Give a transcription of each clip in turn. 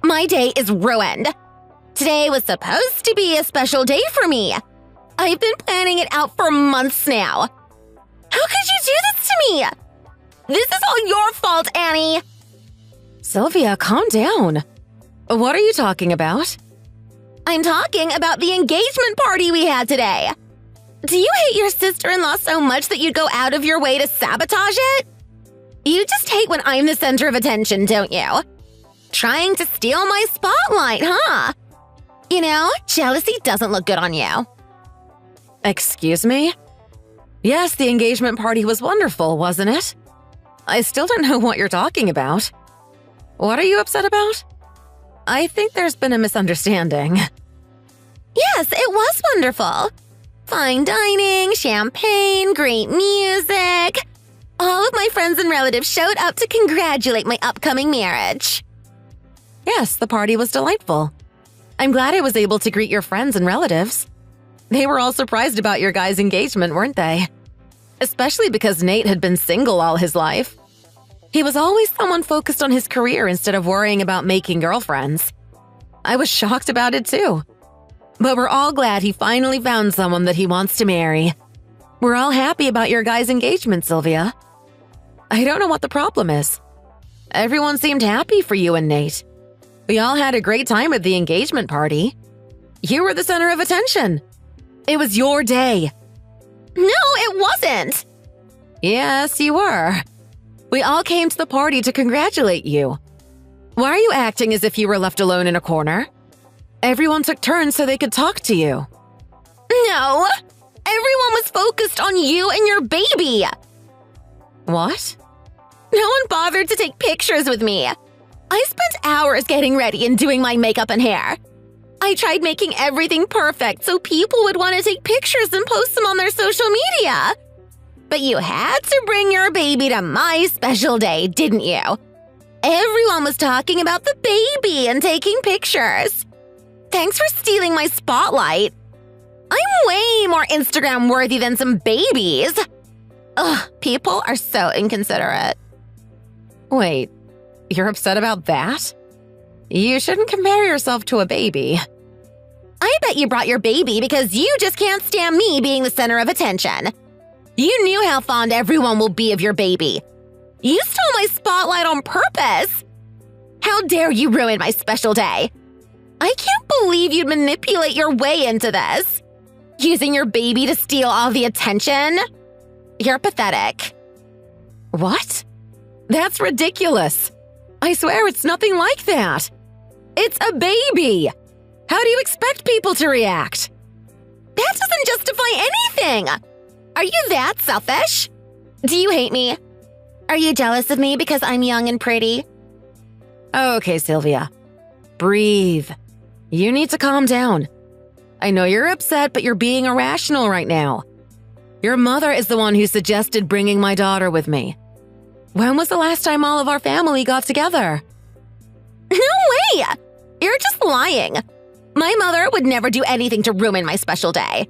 My day is ruined. Today was supposed to be a special day for me. I've been planning it out for months now. How could you do this to me? This is all your fault, Annie. Sylvia, calm down. What are you talking about? I'm talking about the engagement party we had today. Do you hate your sister-in-law so much that you'd go out of your way to sabotage it? You just hate when I'm the center of attention, don't you? Trying to steal my spotlight, huh? You know, jealousy doesn't look good on you. Excuse me? Yes, the engagement party was wonderful, wasn't it? I still don't know what you're talking about. What are you upset about? I think there's been a misunderstanding. Yes, it was wonderful. Fine dining, champagne, great music. All of my friends and relatives showed up to congratulate my upcoming marriage. Yes, the party was delightful. I'm glad I was able to greet your friends and relatives. They were all surprised about your guys' engagement, weren't they? Especially because Nate had been single all his life. He was always someone focused on his career instead of worrying about making girlfriends. I was shocked about it too. But we're all glad he finally found someone that he wants to marry. We're all happy about your guys' engagement, Sylvia. I don't know what the problem is. Everyone seemed happy for you and Nate. We all had a great time at the engagement party. You were the center of attention. It was your day. No, it wasn't. Yes, you were. We all came to the party to congratulate you. Why are you acting as if you were left alone in a corner? Everyone took turns so they could talk to you. No, everyone was focused on you and your baby. What? No one bothered to take pictures with me. I spent hours getting ready and doing my makeup and hair. I tried making everything perfect so people would want to take pictures and post them on their social media. But you had to bring your baby to my special day, didn't you? Everyone was talking about the baby and taking pictures. Thanks for stealing my spotlight. I'm way more Instagram-worthy than some babies. Ugh, people are so inconsiderate. Wait, you're upset about that? You shouldn't compare yourself to a baby. I bet you brought your baby because you just can't stand me being the center of attention. You knew how fond everyone will be of your baby. You stole my spotlight on purpose. How dare you ruin my special day? I can't believe you'd manipulate your way into this. Using your baby to steal all the attention? You're pathetic. What? That's ridiculous. I swear it's nothing like that. It's a baby. How do you expect people to react? That doesn't justify anything. Are you that selfish? Do you hate me? Are you jealous of me because I'm young and pretty? Okay, Sylvia. Breathe. You need to calm down. I know you're upset, but you're being irrational right now. Your mother is the one who suggested bringing my daughter with me. When was the last time all of our family got together? No way! You're just lying. My mother would never do anything to ruin my special day.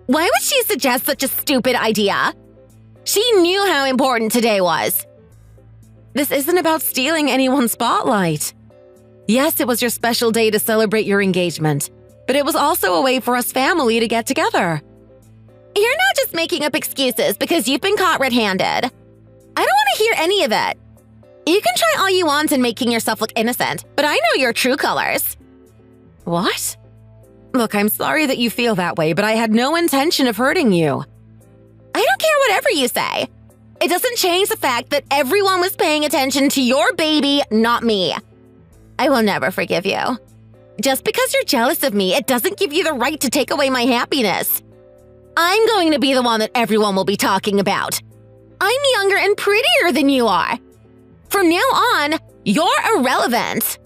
Why would she suggest such a stupid idea? She knew how important today was. This isn't about stealing anyone's spotlight. Yes, it was your special day to celebrate your engagement, but it was also a way for us family to get together. You're not just making up excuses because you've been caught red-handed. I don't want to hear any of it. You can try all you want in making yourself look innocent, but I know your true colors. What? Look, I'm sorry that you feel that way, but I had no intention of hurting you. I don't care whatever you say. It doesn't change the fact that everyone was paying attention to your baby, not me. I will never forgive you. Just because you're jealous of me, it doesn't give you the right to take away my happiness. I'm going to be the one that everyone will be talking about. I'm younger and prettier than you are. From now on, you're irrelevant.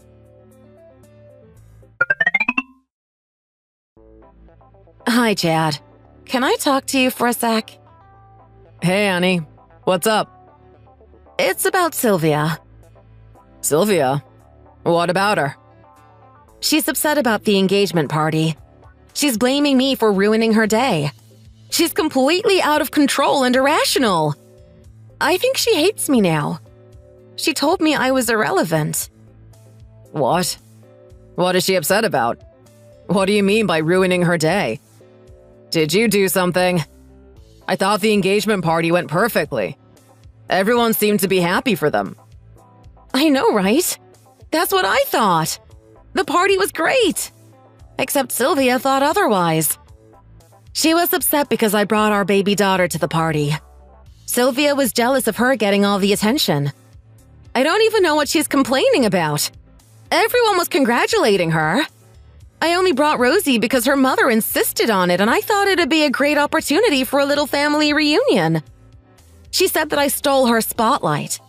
Hi, Chad. Can I talk to you for a sec? Hey, Annie. What's up? It's about Sylvia. Sylvia? What about her? She's upset about the engagement party. She's blaming me for ruining her day. She's completely out of control and irrational. I think she hates me now. She told me I was irrelevant. What? What is she upset about? What do you mean by ruining her day? Did you do something? I thought the engagement party went perfectly. Everyone seemed to be happy for them. I know, right? That's what I thought. The party was great. Except Sylvia thought otherwise. She was upset because I brought our baby daughter to the party. Sylvia was jealous of her getting all the attention. I don't even know what she's complaining about. Everyone was congratulating her. I only brought Rosie because her mother insisted on it, and I thought it'd be a great opportunity for a little family reunion. She said that I stole her spotlight.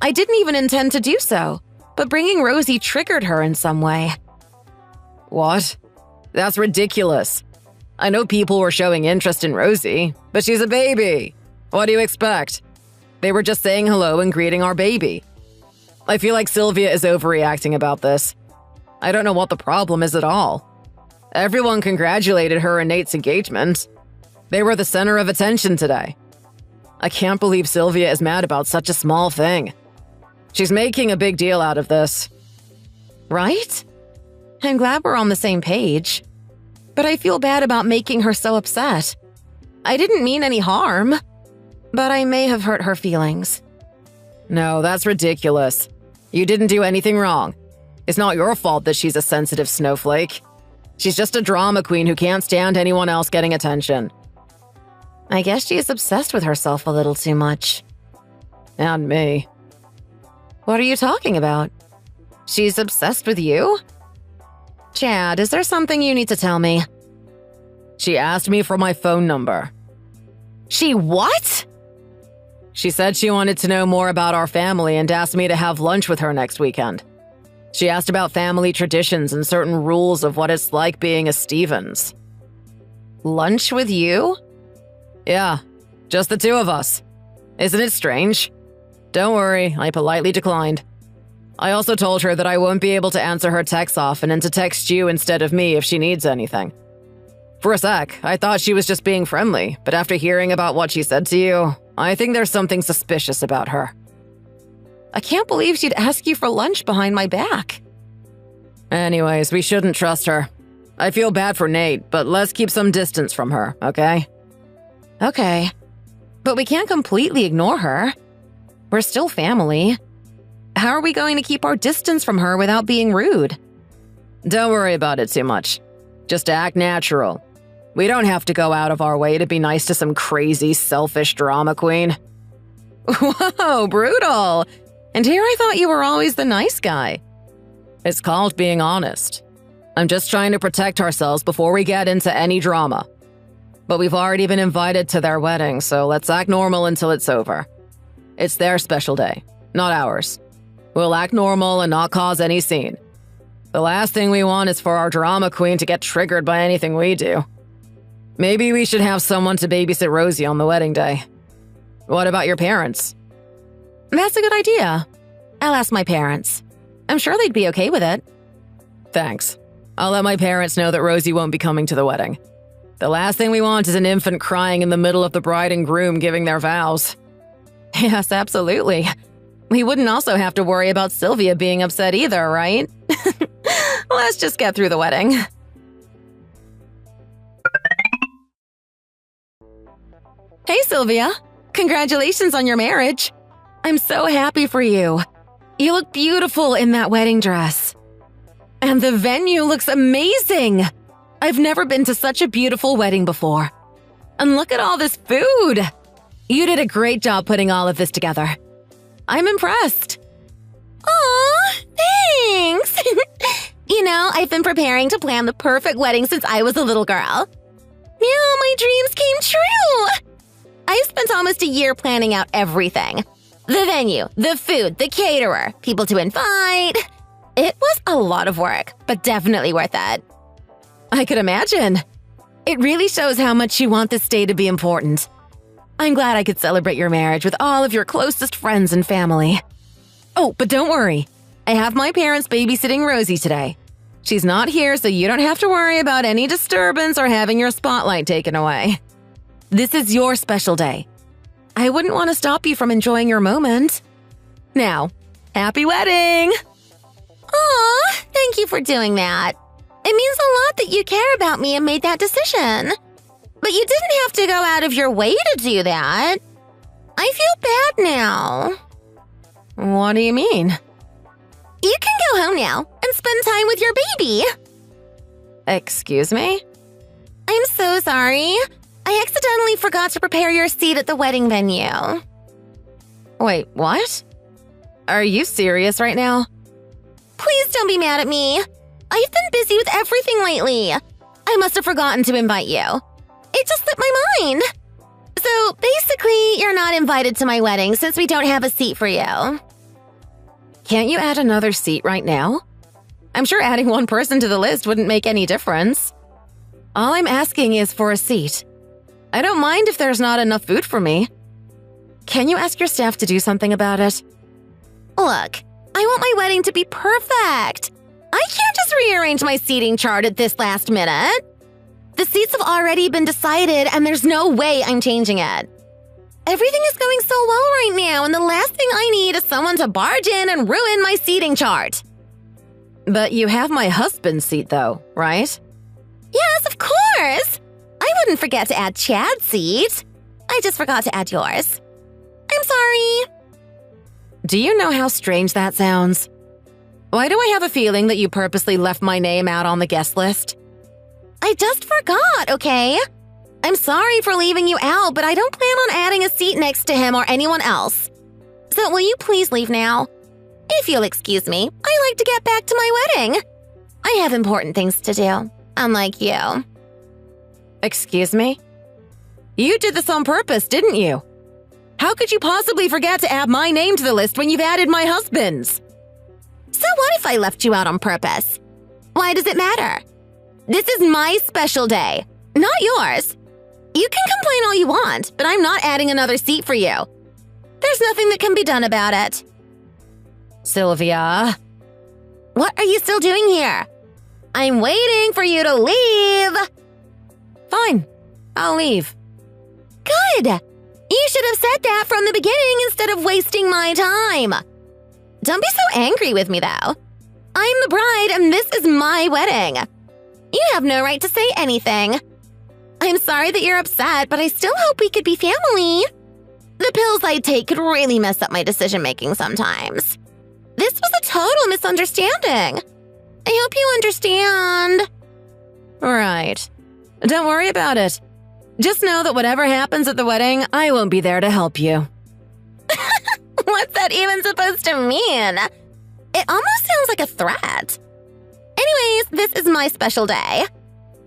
I didn't even intend to do so, but bringing Rosie triggered her in some way. What? That's ridiculous. I know people were showing interest in Rosie, but she's a baby. What do you expect? They were just saying hello and greeting our baby. I feel like Sylvia is overreacting about this. I don't know what the problem is at all. Everyone congratulated her and Nate's engagement. They were the center of attention today. I can't believe Sylvia is mad about such a small thing. She's making a big deal out of this. Right? I'm glad we're on the same page. But I feel bad about making her so upset. I didn't mean any harm, but I may have hurt her feelings. No, that's ridiculous. You didn't do anything wrong. It's not your fault that she's a sensitive snowflake. She's just a drama queen who can't stand anyone else getting attention. I guess she is obsessed with herself a little too much. And me. What are you talking about? She's obsessed with you? Chad, is there something you need to tell me? She asked me for my phone number. She what? She said she wanted to know more about our family and asked me to have lunch with her next weekend. She asked about family traditions and certain rules of what it's like being a Stevens. Lunch with you? Yeah, just the two of us. Isn't it strange? Don't worry, I politely declined. I also told her that I won't be able to answer her texts often and to text you instead of me if she needs anything. For a sec, I thought she was just being friendly, but after hearing about what she said to you, I think there's something suspicious about her. I can't believe she'd ask you for lunch behind my back. Anyways, we shouldn't trust her. I feel bad for Nate, but let's keep some distance from her, okay? Okay. But we can't completely ignore her. We're still family. How are we going to keep our distance from her without being rude? Don't worry about it too much. Just act natural. We don't have to go out of our way to be nice to some crazy, selfish drama queen. Whoa, brutal. And here I thought you were always the nice guy. It's called being honest. I'm just trying to protect ourselves before we get into any drama. But we've already been invited to their wedding, so let's act normal until it's over. It's their special day, not ours. We'll act normal and not cause any scene. The last thing we want is for our drama queen to get triggered by anything we do. Maybe we should have someone to babysit Rosie on the wedding day. What about your parents? That's a good idea. I'll ask my parents. I'm sure they'd be okay with it. Thanks. I'll let my parents know that Rosie won't be coming to the wedding. The last thing we want is an infant crying in the middle of the bride and groom giving their vows. Yes, absolutely. We wouldn't also have to worry about Sylvia being upset either, right? Let's just get through the wedding. Hey, Sylvia. Congratulations on your marriage. I'm so happy for you. You look beautiful in that wedding dress. And the venue looks amazing. I've never been to such a beautiful wedding before. And look at all this food. You did a great job putting all of this together. I'm impressed. Aw, thanks. You know, I've been preparing to plan the perfect wedding since I was a little girl. Now my dreams came true. I spent almost a year planning out everything. The venue, the food, the caterer, people to invite. It was a lot of work, but definitely worth it. I could imagine. It really shows how much you want this day to be important. I'm glad I could celebrate your marriage with all of your closest friends and family. Oh, but don't worry. I have my parents babysitting Rosie today. She's not here, so you don't have to worry about any disturbance or having your spotlight taken away. This is your special day. I wouldn't want to stop you from enjoying your moment. Now, happy wedding! Aw, thank you for doing that. It means a lot that you care about me and made that decision. But you didn't have to go out of your way to do that. I feel bad now. What do you mean? You can go home now and spend time with your baby. Excuse me? I'm so sorry. I accidentally forgot to prepare your seat at the wedding venue. Wait, what? Are you serious right now? Please don't be mad at me. I've been busy with everything lately. I must have forgotten to invite you. It just slipped my mind. So basically, you're not invited to my wedding since we don't have a seat for you. Can't you add another seat right now? I'm sure adding one person to the list wouldn't make any difference. All I'm asking is for a seat. I don't mind if there's not enough food for me. Can you ask your staff to do something about it? Look, I want my wedding to be perfect. I can't just rearrange my seating chart at this last minute. The seats have already been decided and there's no way I'm changing it. Everything is going so well right now and the last thing I need is someone to barge in and ruin my seating chart. But you have my husband's seat though, right? Yes, of course. I wouldn't forget to add Chad's seat. I just forgot to add yours. I'm sorry. Do you know how strange that sounds? Why do I have a feeling that you purposely left my name out on the guest list? I just forgot, okay? I'm sorry for leaving you out, but I don't plan on adding a seat next to him or anyone else. So will you please leave now? If you'll excuse me, I like to get back to my wedding. I have important things to do, unlike you. Excuse me? You did this on purpose, didn't you? How could you possibly forget to add my name to the list when you've added my husband's? So what if I left you out on purpose? Why does it matter? This is my special day, not yours. You can complain all you want, but I'm not adding another seat for you. There's nothing that can be done about it. Sylvia. What are you still doing here? I'm waiting for you to leave. Fine, I'll leave. Good. You should have said that from the beginning instead of wasting my time. Don't be so angry with me, though. I'm the bride and this is my wedding. You have no right to say anything. I'm sorry that you're upset, but I still hope we could be family. The pills I take could really mess up my decision-making sometimes. This was a total misunderstanding. I hope you understand. Right. Don't worry about it. Just know that whatever happens at the wedding, I won't be there to help you. What's that even supposed to mean? It almost sounds like a threat. Anyways, this is my special day.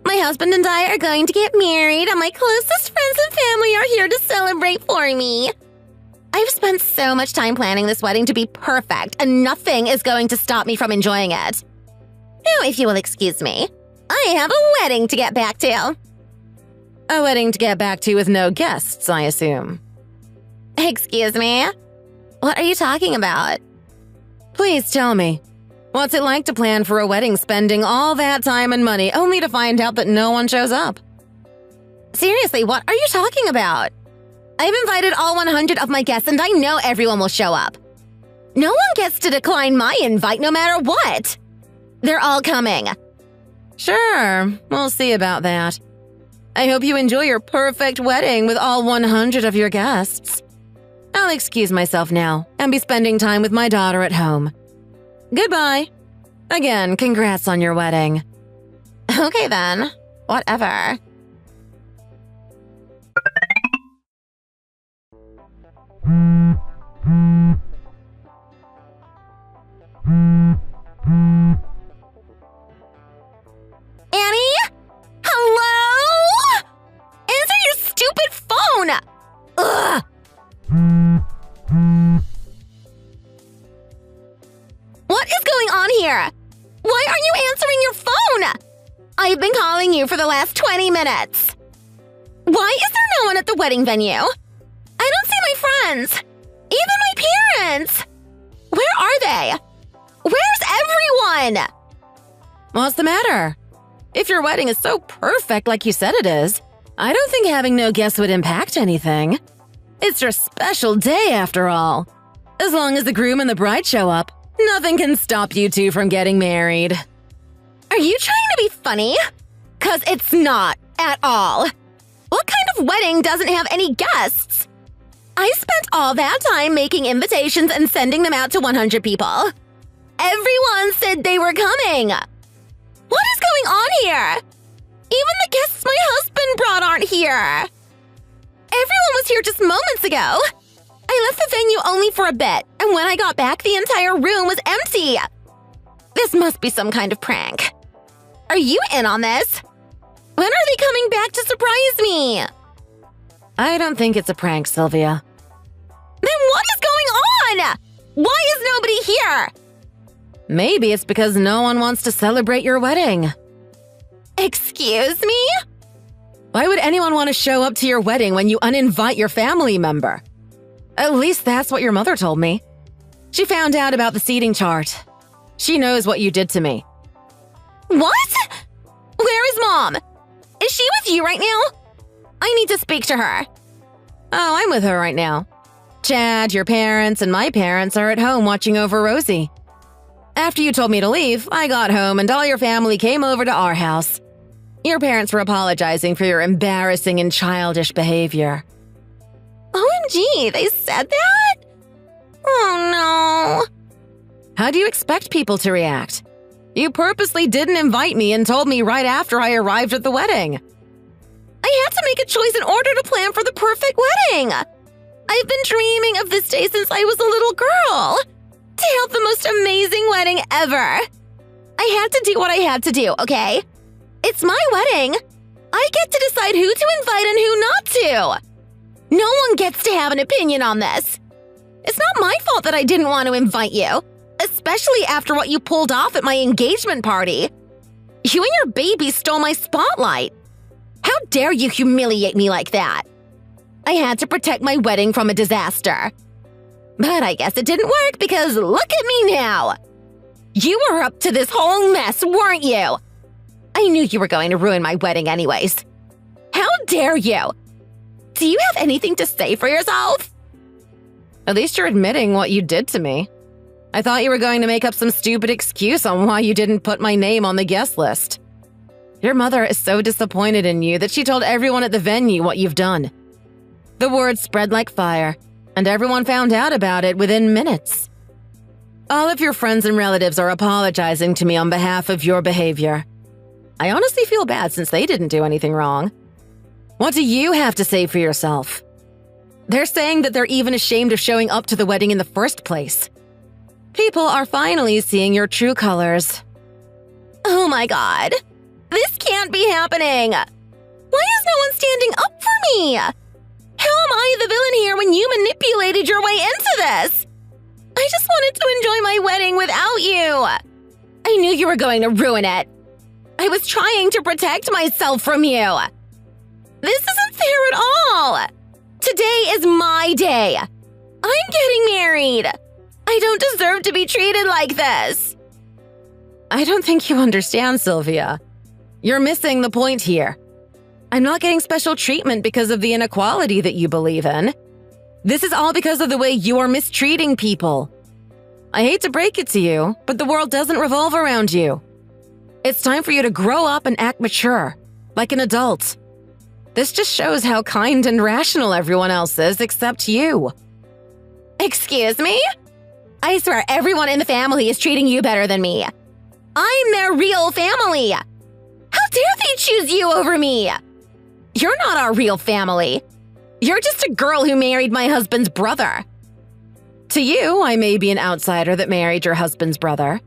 My husband and I are going to get married, and my closest friends and family are here to celebrate for me. I've spent so much time planning this wedding to be perfect, and nothing is going to stop me from enjoying it. Now, if you will excuse me, I have a wedding to get back to. A wedding to get back to with no guests, I assume. Excuse me? What are you talking about? Please tell me. What's it like to plan for a wedding spending all that time and money only to find out that no one shows up? Seriously, what are you talking about? I've invited all 100 of my guests and I know everyone will show up. No one gets to decline my invite no matter what. They're all coming. Sure, we'll see about that. I hope you enjoy your perfect wedding with all 100 of your guests. I'll excuse myself now and be spending time with my daughter at home. Goodbye. Again, congrats on your wedding. Okay then, whatever. Annie? Hello? Answer your stupid phone! Ugh! What is going on here? Why aren't you answering your phone? I've been calling you for the last 20 minutes. Why is there no one at the wedding venue? I don't see my friends. Even my parents. Where are they? Where's everyone? What's the matter? If your wedding is so perfect like you said it is, I don't think having no guests would impact anything. It's your special day after all. As long as the groom and the bride show up, Nothing can stop you two from getting married. Are you trying to be funny? 'Cause it's not at all. What kind of wedding doesn't have any guests? I spent all that time making invitations and sending them out to 100 people. Everyone said they were coming. What is going on here? Even the guests my husband brought aren't here. Everyone was here just moments ago. I left the venue only for a bit, and when I got back, the entire room was empty. This must be some kind of prank. Are you in on this? When are they coming back to surprise me? I don't think it's a prank, Sylvia. Then what is going on? Why is nobody here? Maybe it's because no one wants to celebrate your wedding. Excuse me? Why would anyone want to show up to your wedding when you uninvite your family member? At least that's what your mother told me. She found out about the seating chart. She knows what you did to me. What? Where is Mom? Is she with you right now? I need to speak to her. Oh, I'm with her right now. Chad, your parents, and my parents are at home watching over Rosie. After you told me to leave, I got home and all your family came over to our house. Your parents were apologizing for your embarrassing and childish behavior. OMG, they said that? Oh no. How do you expect people to react? You purposely didn't invite me and told me right after I arrived at the wedding. I had to make a choice in order to plan for the perfect wedding. I've been dreaming of this day since I was a little girl. To have the most amazing wedding ever. I had to do what I had to do, okay? It's my wedding. I get to decide who to invite and who not to. No one gets to have an opinion on this. It's not my fault that I didn't want to invite you, especially after what you pulled off at my engagement party. You and your baby stole my spotlight. How dare you humiliate me like that? I had to protect my wedding from a disaster. But I guess it didn't work because look at me now. You were up to this whole mess, weren't you? I knew you were going to ruin my wedding anyways. How dare you? Do you have anything to say for yourself? At least you're admitting what you did to me. I thought you were going to make up some stupid excuse on why you didn't put my name on the guest list. Your mother is so disappointed in you that she told everyone at the venue what you've done. The word spread like fire, and everyone found out about it within minutes. All of your friends and relatives are apologizing to me on behalf of your behavior. I honestly feel bad since they didn't do anything wrong. What do you have to say for yourself? They're saying that they're even ashamed of showing up to the wedding in the first place. People are finally seeing your true colors. Oh my god. This can't be happening. Why is no one standing up for me? How am I the villain here when you manipulated your way into this? I just wanted to enjoy my wedding without you. I knew you were going to ruin it. I was trying to protect myself from you. This isn't fair at all. Today is my day. I'm getting married. I don't deserve to be treated like this. I don't think you understand, Sylvia. You're missing the point here. I'm not getting special treatment because of the inequality that you believe in. This is all because of the way you are mistreating people. I hate to break it to you, but the world doesn't revolve around you. It's time for you to grow up and act mature, like an adult. This just shows how kind and rational everyone else is except you. Excuse me? I swear everyone in the family is treating you better than me. I'm their real family. How dare they choose you over me? You're not our real family. You're just a girl who married my husband's brother. To you, I may be an outsider that married your husband's brother.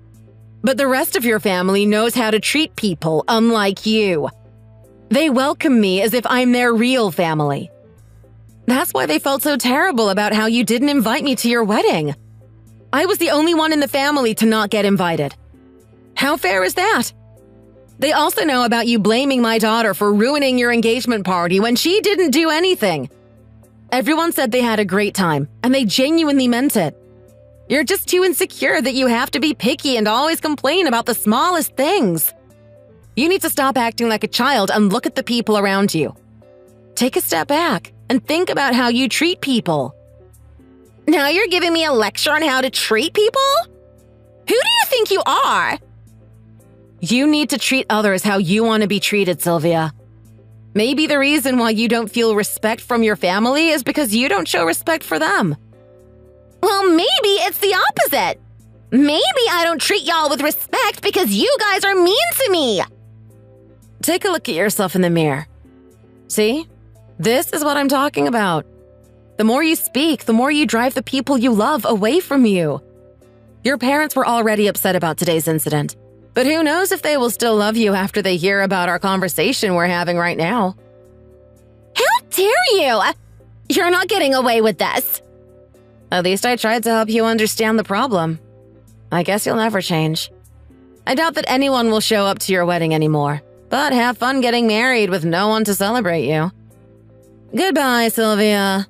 But the rest of your family knows how to treat people unlike you. They welcome me as if I'm their real family. That's why they felt so terrible about how you didn't invite me to your wedding. I was the only one in the family to not get invited. How fair is that? They also know about you blaming my daughter for ruining your engagement party when she didn't do anything. Everyone said they had a great time, and they genuinely meant it. You're just too insecure that you have to be picky and always complain about the smallest things. You need to stop acting like a child and look at the people around you. Take a step back and think about how you treat people. Now you're giving me a lecture on how to treat people? Who do you think you are? You need to treat others how you want to be treated, Sylvia. Maybe the reason why you don't feel respect from your family is because you don't show respect for them. Well, maybe it's the opposite. Maybe I don't treat y'all with respect because you guys are mean to me. Take a look at yourself in the mirror. See? This is what I'm talking about. The more you speak, the more you drive the people you love away from you. Your parents were already upset about today's incident, but who knows if they will still love you after they hear about our conversation we're having right now. How dare you? You're not getting away with this. At least I tried to help you understand the problem. I guess you'll never change. I doubt that anyone will show up to your wedding anymore, but have fun getting married with no one to celebrate you. Goodbye, Sylvia.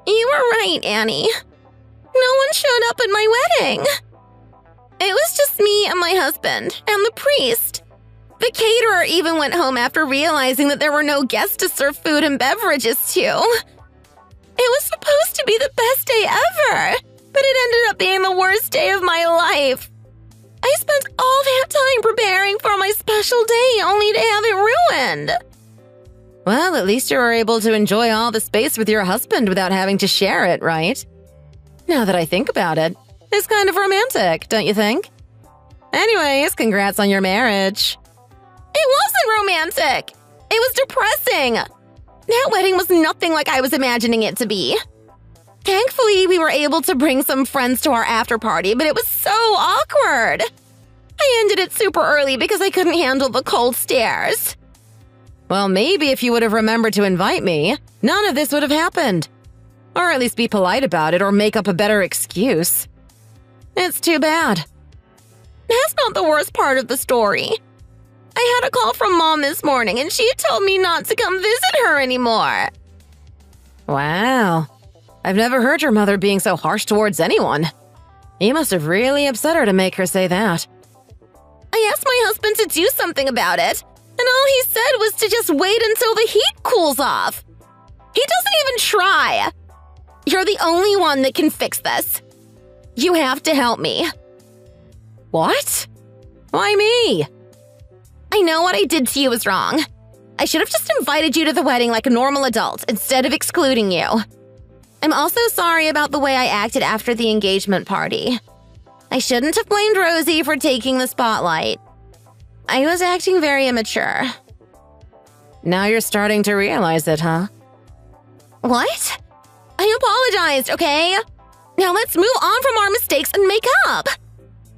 You were right, Annie. No one showed up at my wedding. It was just me and my husband and the priest. The caterer even went home after realizing that there were no guests to serve food and beverages to. It was supposed to be the best day ever, but it ended up being the worst day of my life. I spent all that time preparing for my special day only to have it ruined. Well, at least you were able to enjoy all the space with your husband without having to share it, right? Now that I think about it, it's kind of romantic, don't you think? Anyways, congrats on your marriage. It wasn't romantic. It was depressing. That wedding was nothing like I was imagining it to be. Thankfully, we were able to bring some friends to our after party, but it was so awkward. I ended it super early because I couldn't handle the cold stares. Well, maybe if you would have remembered to invite me, none of this would have happened. Or at least be polite about it or make up a better excuse. It's too bad. That's not the worst part of the story. I had a call from Mom this morning and she told me not to come visit her anymore. Wow. I've never heard your mother being so harsh towards anyone. You must have really upset her to make her say that. I asked my husband to do something about it, and all he said was to just wait until the heat cools off. He doesn't even try. You're the only one that can fix this. You have to help me. What? Why me? I know what I did to you was wrong. I should have just invited you to the wedding like a normal adult instead of excluding you. I'm also sorry about the way I acted after the engagement party. I shouldn't have blamed Rosie for taking the spotlight. I was acting very immature. Now you're starting to realize it, huh? What? I apologized, okay? Now let's move on from our mistakes and make up.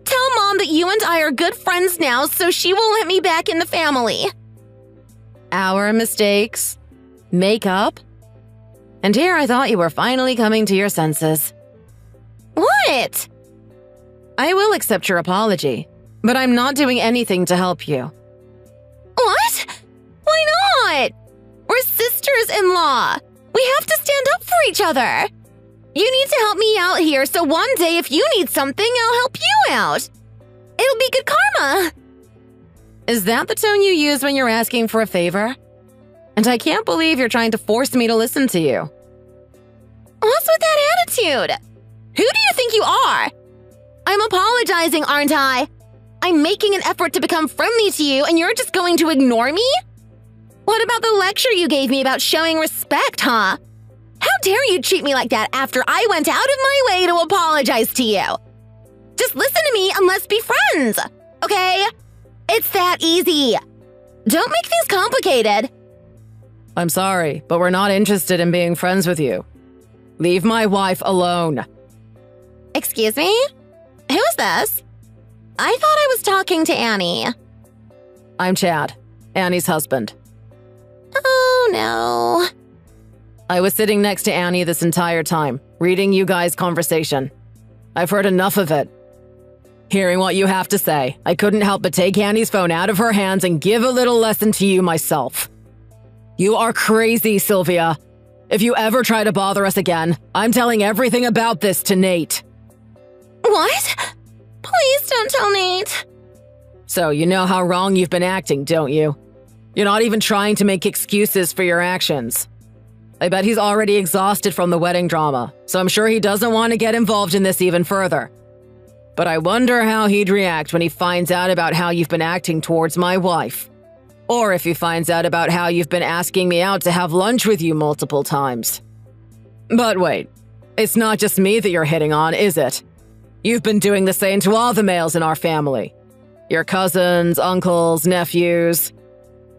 Tell Mom that you and I are good friends now so she will let me back in the family. Our mistakes? Make up? And here I thought you were finally coming to your senses. What? I will accept your apology, but I'm not doing anything to help you. What? Why not? We're sisters-in-law. We have to stand up for each other. You need to help me out here so one day if you need something, I'll help you out. It'll be good karma. Is that the tone you use when you're asking for a favor? And I can't believe you're trying to force me to listen to you. What's with that attitude? Who do you think you are? I'm apologizing, aren't I? I'm making an effort to become friendly to you and you're just going to ignore me? What about the lecture you gave me about showing respect, huh? How dare you treat me like that after I went out of my way to apologize to you? Just listen to me and let's be friends, okay? It's that easy. Don't make things complicated. I'm sorry, but we're not interested in being friends with you. Leave my wife alone. Excuse me? Who's this? I thought I was talking to Annie. I'm Chad, Annie's husband. Oh, no. I was sitting next to Annie this entire time, reading you guys' conversation. I've heard enough of it. Hearing what you have to say, I couldn't help but take Annie's phone out of her hands and give a little lesson to you myself. You are crazy, Sylvia. If you ever try to bother us again, I'm telling everything about this to Nate. What? Please don't tell Nate. So you know how wrong you've been acting, don't you? You're not even trying to make excuses for your actions. I bet he's already exhausted from the wedding drama, so I'm sure he doesn't want to get involved in this even further. But I wonder how he'd react when he finds out about how you've been acting towards my wife. Or if he finds out about how you've been asking me out to have lunch with you multiple times. But wait, it's not just me that you're hitting on, is it? You've been doing the same to all the males in our family. Your cousins, uncles, nephews.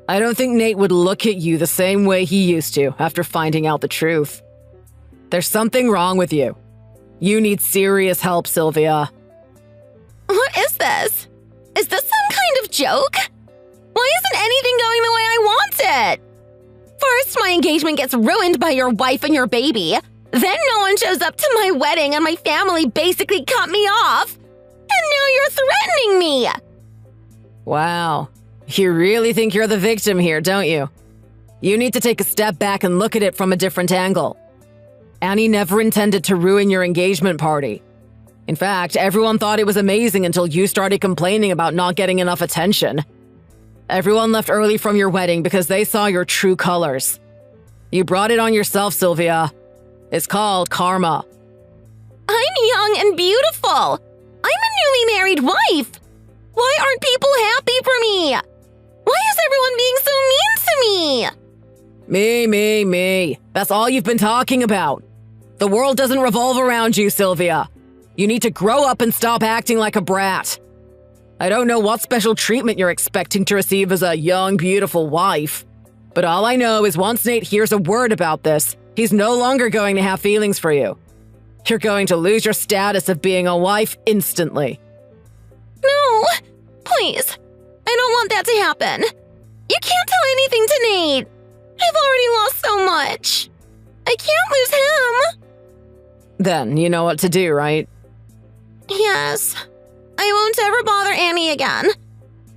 I don't think Nate would look at you the same way he used to after finding out the truth. There's something wrong with you. You need serious help, Sylvia. What is this? Is this some kind of joke? Why isn't anything going the way I want it? First, my engagement gets ruined by your wife and your baby. Then no one shows up to my wedding and my family basically cut me off. And now you're threatening me. Wow. You really think you're the victim here, don't you? You need to take a step back and look at it from a different angle. Annie never intended to ruin your engagement party. In fact, everyone thought it was amazing until you started complaining about not getting enough attention. Everyone left early from your wedding because they saw your true colors. You brought it on yourself, Sylvia. It's called karma. I'm young and beautiful. I'm a newly married wife. Why aren't people happy for me? Why is everyone being so mean to me? Me. That's all you've been talking about. The world doesn't revolve around you, Sylvia. You need to grow up and stop acting like a brat. I don't know what special treatment you're expecting to receive as a young, beautiful wife. But all I know is once Nate hears a word about this, he's no longer going to have feelings for you. You're going to lose your status of being a wife instantly. No, please. I don't want that to happen. You can't tell anything to Nate. I've already lost so much. I can't lose him. Then you know what to do, right? Yes. I won't ever bother Annie again.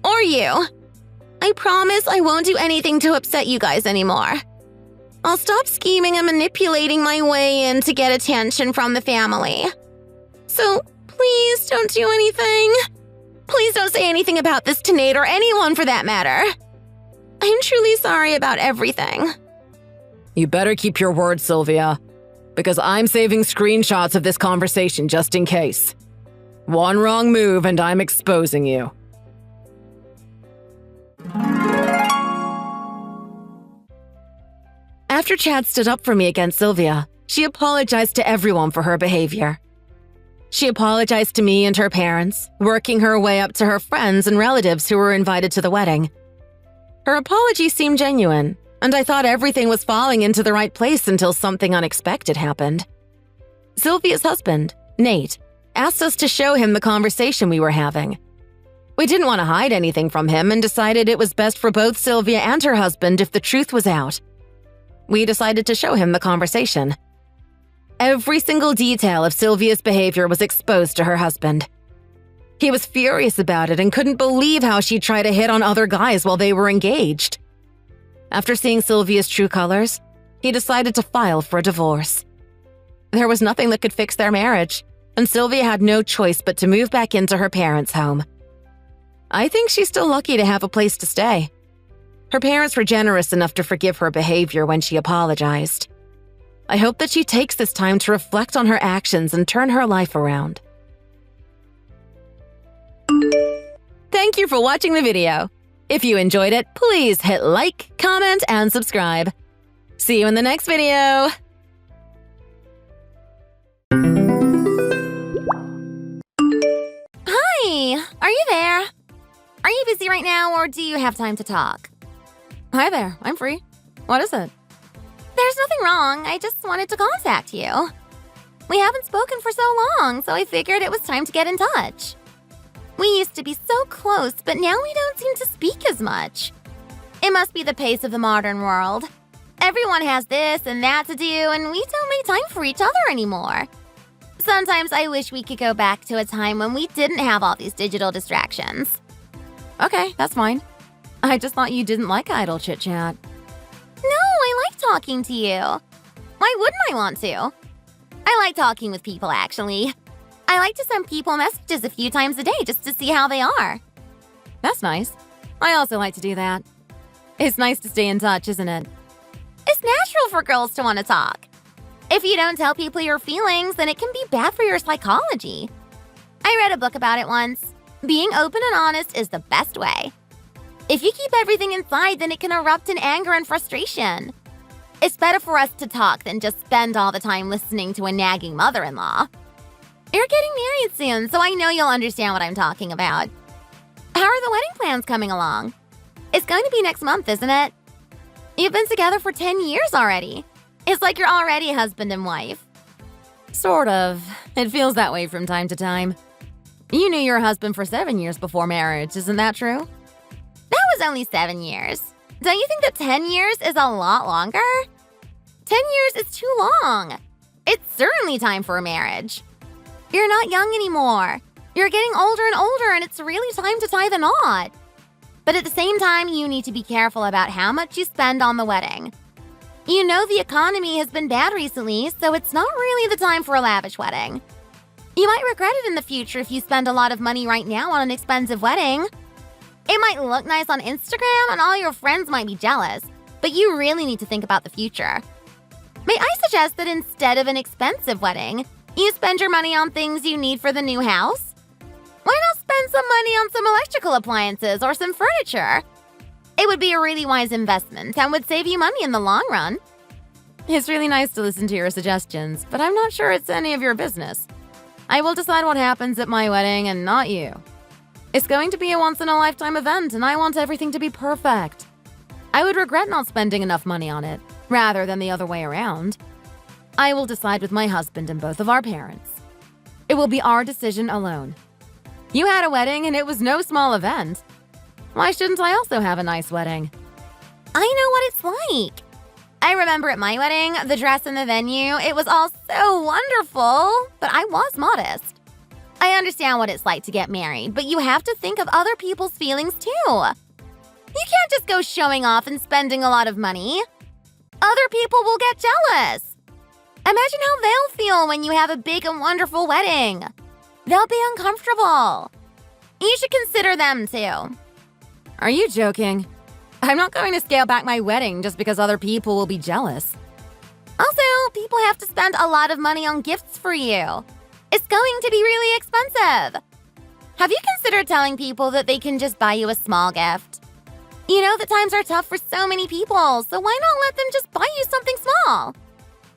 Or you. I promise I won't do anything to upset you guys anymore. I'll stop scheming and manipulating my way in to get attention from the family. So please don't do anything. Please don't say anything about this to Nate or anyone for that matter. I'm truly sorry about everything. You better keep your word, Sylvia, because I'm saving screenshots of this conversation just in case. One wrong move and I'm exposing you. After Chad stood up for me against Sylvia, she apologized to everyone for her behavior. She apologized to me and her parents, working her way up to her friends and relatives who were invited to the wedding. Her apology seemed genuine, and I thought everything was falling into the right place until something unexpected happened. Sylvia's husband, Nate, asked us to show him the conversation we were having. We didn't want to hide anything from him and decided it was best for both Sylvia and her husband if the truth was out. We decided to show him the conversation. Every single detail of Sylvia's behavior was exposed to her husband. He was furious about it and couldn't believe how she tried to hit on other guys while they were engaged. After seeing Sylvia's true colors, he decided to file for a divorce. There was nothing that could fix their marriage, and Sylvia had no choice but to move back into her parents' home. I think she's still lucky to have a place to stay. Her parents were generous enough to forgive her behavior when she apologized. I hope that she takes this time to reflect on her actions and turn her life around. Thank you for watching the video. If you enjoyed it, please hit like, comment, and subscribe. See you in the next video. Hi, are you there? Are you busy right now or do you have time to talk? Hi there, I'm free. What is it? There's nothing wrong, I just wanted to contact you. We haven't spoken for so long, so I figured it was time to get in touch. We used to be so close, but now we don't seem to speak as much. It must be the pace of the modern world. Everyone has this and that to do, and we don't make time for each other anymore. Sometimes I wish we could go back to a time when we didn't have all these digital distractions. Okay, that's fine. I just thought you didn't like idle chit-chat. No, I like talking to you. Why wouldn't I want to? I like talking with people, actually. I like to send people messages a few times a day just to see how they are. That's nice. I also like to do that. It's nice to stay in touch, isn't it? It's natural for girls to want to talk. If you don't tell people your feelings, then it can be bad for your psychology. I read a book about it once. Being open and honest is the best way. If you keep everything inside, then it can erupt in anger and frustration. It's better for us to talk than just spend all the time listening to a nagging mother-in-law. You're getting married soon, so I know you'll understand what I'm talking about. How are the wedding plans coming along? It's going to be next month, isn't it? You've been together for 10 years already. It's like you're already husband and wife. Sort of. It feels that way from time to time. You knew your husband for 7 years before marriage, isn't that true? That was only 7 years. Don't you think that 10 years is a lot longer? 10 years is too long. It's certainly time for a marriage. You're not young anymore. You're getting older and older, and it's really time to tie the knot. But at the same time, you need to be careful about how much you spend on the wedding. You know the economy has been bad recently, so it's not really the time for a lavish wedding. You might regret it in the future if you spend a lot of money right now on an expensive wedding. It might look nice on Instagram and all your friends might be jealous, but you really need to think about the future. May I suggest that instead of an expensive wedding, you spend your money on things you need for the new house? Why not spend some money on some electrical appliances or some furniture? It would be a really wise investment and would save you money in the long run. It's really nice to listen to your suggestions, but I'm not sure it's any of your business. I will decide what happens at my wedding and not you. It's going to be a once-in-a-lifetime event, and I want everything to be perfect. I would regret not spending enough money on it, rather than the other way around. I will decide with my husband and both of our parents. It will be our decision alone. You had a wedding, and it was no small event. Why shouldn't I also have a nice wedding? I know what it's like. I remember at my wedding, the dress and the venue, it was all so wonderful, but I was modest. I understand what it's like to get married, but you have to think of other people's feelings too. You can't just go showing off and spending a lot of money. Other people will get jealous. Imagine how they'll feel when you have a big and wonderful wedding. They'll be uncomfortable. You should consider them too. Are you joking? I'm not going to scale back my wedding just because other people will be jealous. Also, people have to spend a lot of money on gifts for you. It's going to be really expensive. Have you considered telling people that they can just buy you a small gift? You know that times are tough for so many people, so why not let them just buy you something small?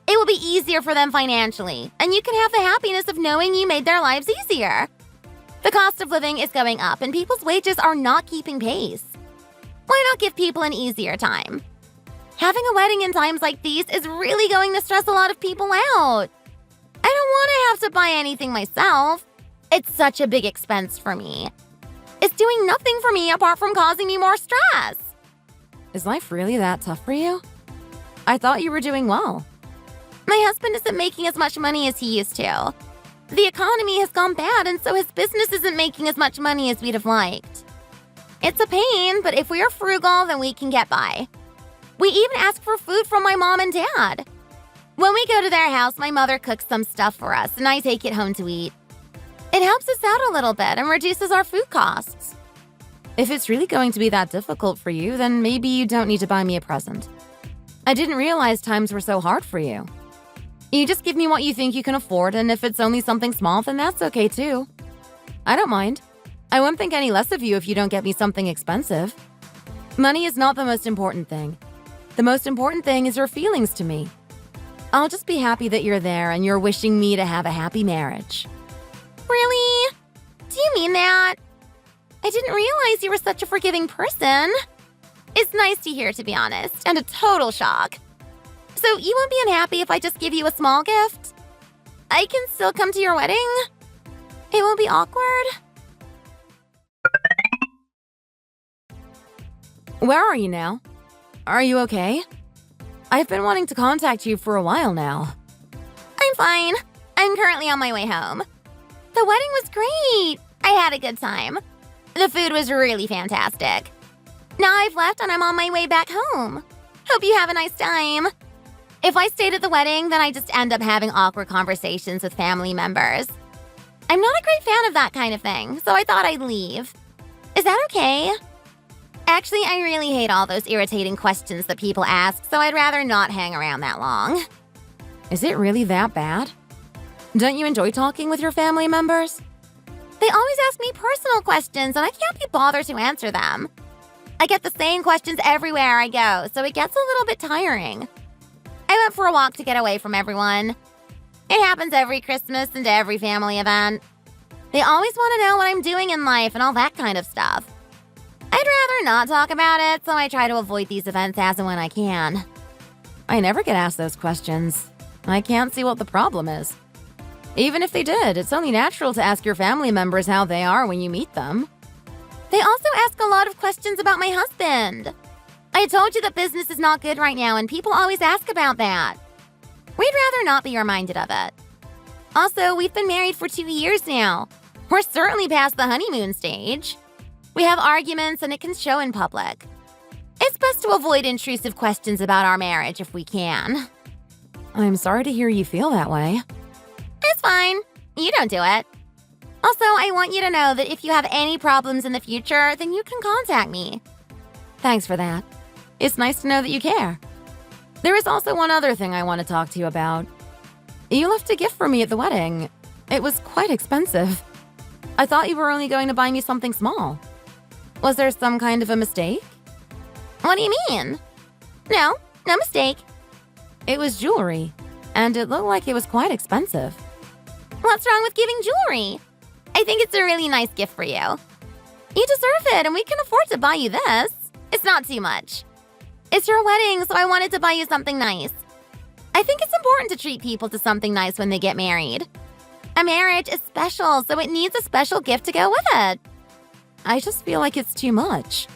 It will be easier for them financially, and you can have the happiness of knowing you made their lives easier. The cost of living is going up, and people's wages are not keeping pace. Why not give people an easier time? Having a wedding in times like these is really going to stress a lot of people out. I don't want to have to buy anything myself. It's such a big expense for me. It's doing nothing for me apart from causing me more stress. Is life really that tough for you? I thought you were doing well. My husband isn't making as much money as he used to. The economy has gone bad, and so his business isn't making as much money as we'd have liked. It's a pain, but if we are frugal, then we can get by. We even ask for food from my mom and dad. When we go to their house, my mother cooks some stuff for us, and I take it home to eat. It helps us out a little bit and reduces our food costs. If it's really going to be that difficult for you, then maybe you don't need to buy me a present. I didn't realize times were so hard for you. You just give me what you think you can afford, and if it's only something small, then that's okay too. I don't mind. I won't think any less of you if you don't get me something expensive. Money is not the most important thing. The most important thing is your feelings to me. I'll just be happy that you're there and you're wishing me to have a happy marriage. Really? Do you mean that? I didn't realize you were such a forgiving person. It's nice to hear, to be honest, and a total shock. So you won't be unhappy if I just give you a small gift? I can still come to your wedding? It won't be awkward? Where are you now? Are you okay? I've been wanting to contact you for a while now. I'm fine. I'm currently on my way home. The wedding was great. I had a good time. The food was really fantastic. Now I've left and I'm on my way back home. Hope you have a nice time. If I stayed at the wedding, then I just end up having awkward conversations with family members. I'm not a great fan of that kind of thing, so I thought I'd leave. Is that okay? Actually, I really hate all those irritating questions that people ask, so I'd rather not hang around that long. Is it really that bad? Don't you enjoy talking with your family members? They always ask me personal questions, and I can't be bothered to answer them. I get the same questions everywhere I go, so it gets a little bit tiring. I went for a walk to get away from everyone. It happens every Christmas and every family event. They always want to know what I'm doing in life and all that kind of stuff. I'd rather not talk about it, so I try to avoid these events as and when I can. I never get asked those questions. I can't see what the problem is. Even if they did, it's only natural to ask your family members how they are when you meet them. They also ask a lot of questions about my husband. I told you that business is not good right now, and people always ask about that. We'd rather not be reminded of it. Also, we've been married for 2 years now. We're certainly past the honeymoon stage. We have arguments, and it can show in public. It's best to avoid intrusive questions about our marriage if we can. I'm sorry to hear you feel that way. It's fine. You don't do it. Also, I want you to know that if you have any problems in the future, then you can contact me. Thanks for that. It's nice to know that you care. There is also one other thing I want to talk to you about. You left a gift for me at the wedding. It was quite expensive. I thought you were only going to buy me something small. Was there some kind of a mistake? What do you mean? No mistake. It was jewelry, and it looked like it was quite expensive. What's wrong with giving jewelry? I think it's a really nice gift for you. You deserve it, and we can afford to buy you this. It's not too much. It's your wedding, so I wanted to buy you something nice. I think it's important to treat people to something nice when they get married. A marriage is special, so it needs a special gift to go with it. I just feel like it's too much.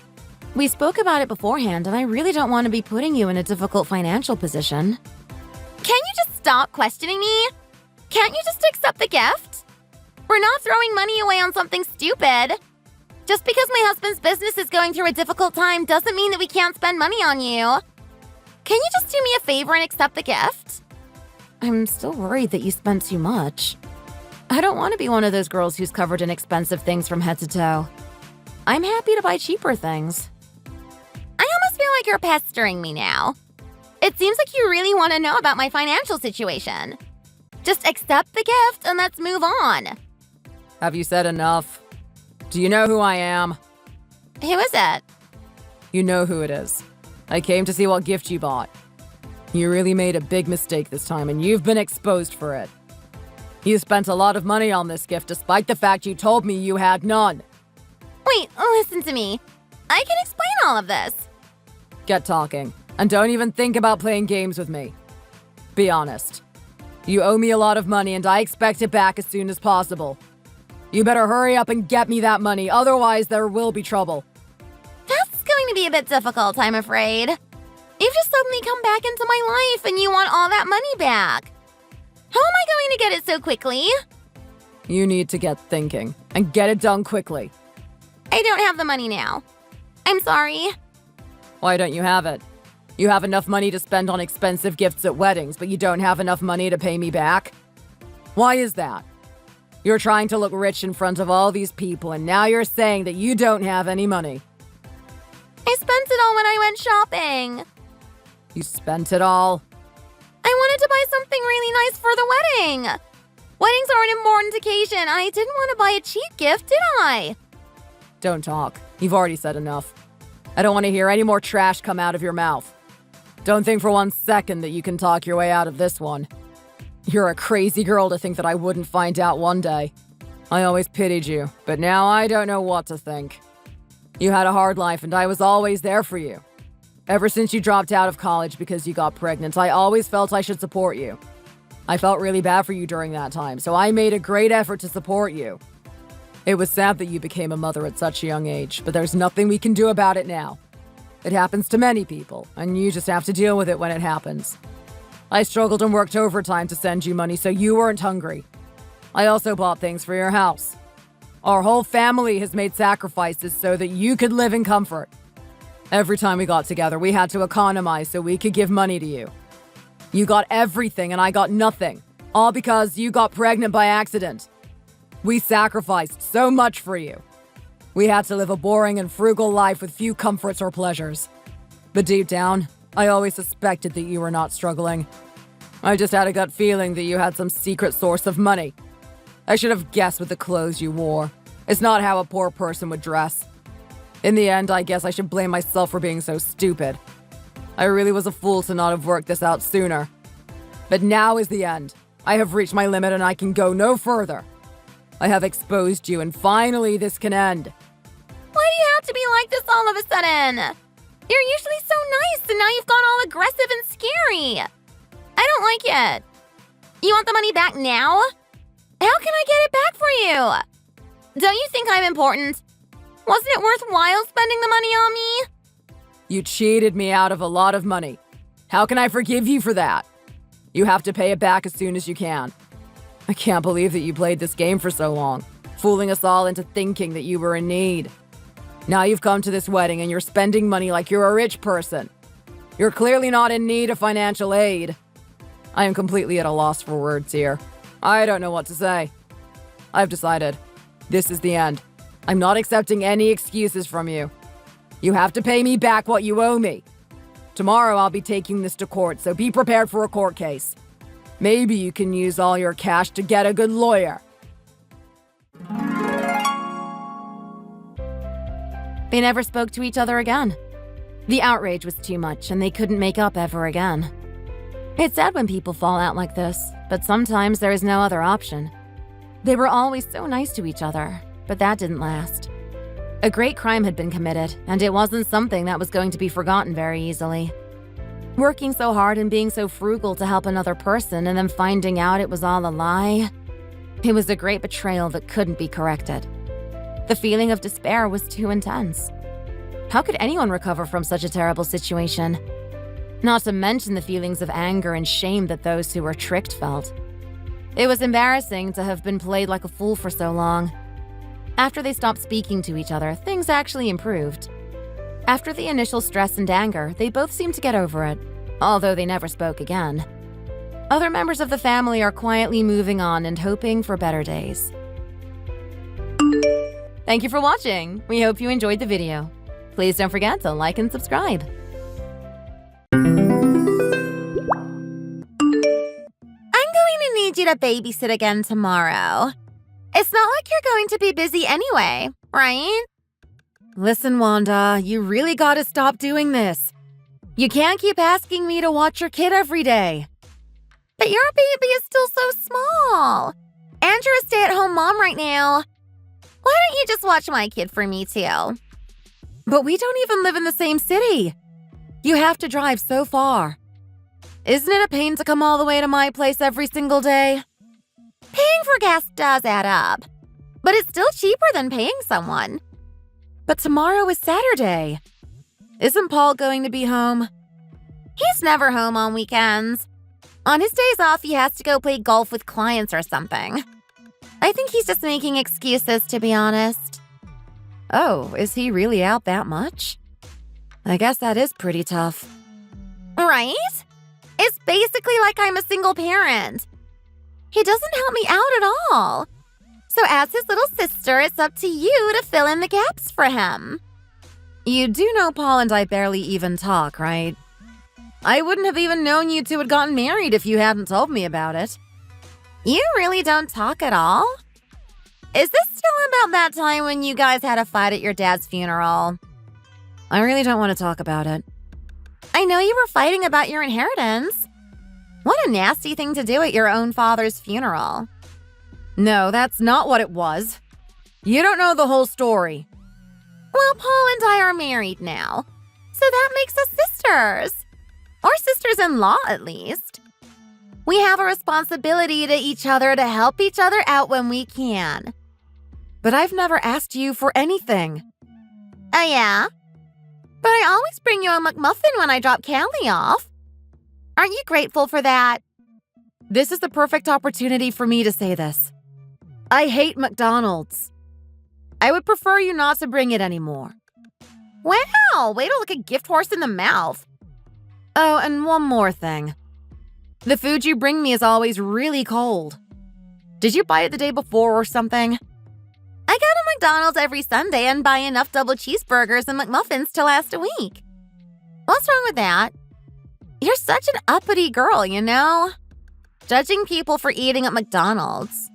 We spoke about it beforehand, and I really don't want to be putting you in a difficult financial position. Can you just stop questioning me? Can't you just accept the gift? We're not throwing money away on something stupid. Just because my husband's business is going through a difficult time doesn't mean that we can't spend money on you. Can you just do me a favor and accept the gift? I'm still worried that you spent too much. I don't want to be one of those girls who's covered in expensive things from head to toe. I'm happy to buy cheaper things. I almost feel like you're pestering me now. It seems like you really want to know about my financial situation. Just accept the gift and let's move on. Have you said enough? Do you know who I am? Who is it? You know who it is. I came to see what gift you bought. You really made a big mistake this time, and you've been exposed for it. You spent a lot of money on this gift despite the fact you told me you had none. Wait, listen to me. I can explain all of this. Get talking, and don't even think about playing games with me. Be honest. You owe me a lot of money, and I expect it back as soon as possible. You better hurry up and get me that money, otherwise there will be trouble. That's going to be a bit difficult, I'm afraid. You've just suddenly come back into my life, and you want all that money back. How am I going to get it so quickly? You need to get thinking, and get it done quickly. I don't have the money now. I'm sorry. Why don't you have it? You have enough money to spend on expensive gifts at weddings, but you don't have enough money to pay me back? Why is that? You're trying to look rich in front of all these people, and now you're saying that you don't have any money. I spent it all when I went shopping. You spent it all? I wanted to buy something really nice for the wedding. Weddings are an important occasion, and I didn't want to buy a cheap gift, did I? Don't talk. You've already said enough. I don't want to hear any more trash come out of your mouth. Don't think for 1 second that you can talk your way out of this one. You're a crazy girl to think that I wouldn't find out one day. I always pitied you, but now I don't know what to think. You had a hard life, and I was always there for you. Ever since you dropped out of college because you got pregnant, I always felt I should support you. I felt really bad for you during that time, so I made a great effort to support you. It was sad that you became a mother at such a young age, but there's nothing we can do about it now. It happens to many people, and you just have to deal with it when it happens. I struggled and worked overtime to send you money so you weren't hungry. I also bought things for your house. Our whole family has made sacrifices so that you could live in comfort. Every time we got together, we had to economize so we could give money to you. You got everything and I got nothing, all because you got pregnant by accident. We sacrificed so much for you. We had to live a boring and frugal life with few comforts or pleasures. But deep down, I always suspected that you were not struggling. I just had a gut feeling that you had some secret source of money. I should have guessed with the clothes you wore. It's not how a poor person would dress. In the end, I guess I should blame myself for being so stupid. I really was a fool to not have worked this out sooner. But now is the end. I have reached my limit and I can go no further. I have exposed you and finally this can end. Why do you have to be like this all of a sudden? You're usually so nice and now you've gone all aggressive and scary. I don't like it. You want the money back now? How can I get it back for you? Don't you think I'm important? Wasn't it worthwhile spending the money on me? You cheated me out of a lot of money. How can I forgive you for that? You have to pay it back as soon as you can. I can't believe that you played this game for so long, fooling us all into thinking that you were in need. Now you've come to this wedding and you're spending money like you're a rich person. You're clearly not in need of financial aid. I am completely at a loss for words here. I don't know what to say. I've decided. This is the end. I'm not accepting any excuses from you. You have to pay me back what you owe me. Tomorrow I'll be taking this to court, so be prepared for a court case. Maybe you can use all your cash to get a good lawyer. They never spoke to each other again. The outrage was too much, and they couldn't make up ever again. It's sad when people fall out like this, but sometimes there is no other option. They were always so nice to each other, but that didn't last. A great crime had been committed, and it wasn't something that was going to be forgotten very easily. Working so hard and being so frugal to help another person and then finding out it was all a lie, it was a great betrayal that couldn't be corrected. The feeling of despair was too intense. How could anyone recover from such a terrible situation? Not to mention the feelings of anger and shame that those who were tricked felt. It was embarrassing to have been played like a fool for so long. After they stopped speaking to each other, things actually improved. After the initial stress and anger, they both seemed to get over it, although they never spoke again. Other members of the family are quietly moving on and hoping for better days. Thank you for watching. We hope you enjoyed the video. Please don't forget to like and subscribe. I'm going to need you to babysit again tomorrow. It's not like you're going to be busy anyway, right? Listen, Wanda, you really gotta stop doing this. You can't keep asking me to watch your kid every day. But your baby is still so small. And you're a stay-at-home mom right now. Why don't you just watch my kid for me too? But we don't even live in the same city. You have to drive so far. Isn't it a pain to come all the way to my place every single day? Paying for gas does add up, but it's still cheaper than paying someone. But tomorrow is Saturday. Isn't Paul going to be home? He's never home on weekends. On his days off, he has to go play golf with clients or something. I think he's just making excuses, to be honest. Oh, is he really out that much? I guess that is pretty tough. Right? It's basically like I'm a single parent. He doesn't help me out at all. So as his little sister, it's up to you to fill in the gaps for him. You do know Paul and I barely even talk, right? I wouldn't have even known you two had gotten married if you hadn't told me about it. You really don't talk at all? Is this still about that time when you guys had a fight at your dad's funeral? I really don't want to talk about it. I know you were fighting about your inheritance. What a nasty thing to do at your own father's funeral. No, that's not what it was. You don't know the whole story. Well, Paul and I are married now, so that makes us sisters. Or sisters-in-law, at least. We have a responsibility to each other to help each other out when we can. But I've never asked you for anything. Oh, yeah? But I always bring you a McMuffin when I drop Callie off. Aren't you grateful for that? This is the perfect opportunity for me to say this. I hate McDonald's. I would prefer you not to bring it anymore. Wow, way to look a gift horse in the mouth. Oh, and one more thing. The food you bring me is always really cold. Did you buy it the day before or something? I got a McDonald's every Sunday and buy enough double cheeseburgers and McMuffins to last a week. What's wrong with that? You're such an uppity girl, you know? Judging people for eating at McDonald's.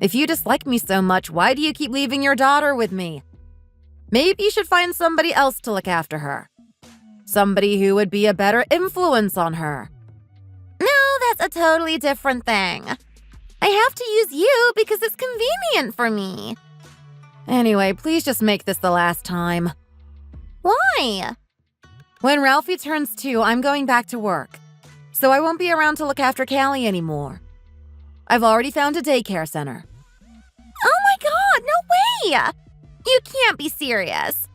If you dislike me so much, why do you keep leaving your daughter with me? Maybe you should find somebody else to look after her. Somebody who would be a better influence on her. No, that's a totally different thing. I have to use you because it's convenient for me. Anyway, please just make this the last time. Why? When Ralphie turns 2, I'm going back to work, so I won't be around to look after Callie anymore. I've already found a daycare center. Oh my God, no way! You can't be serious.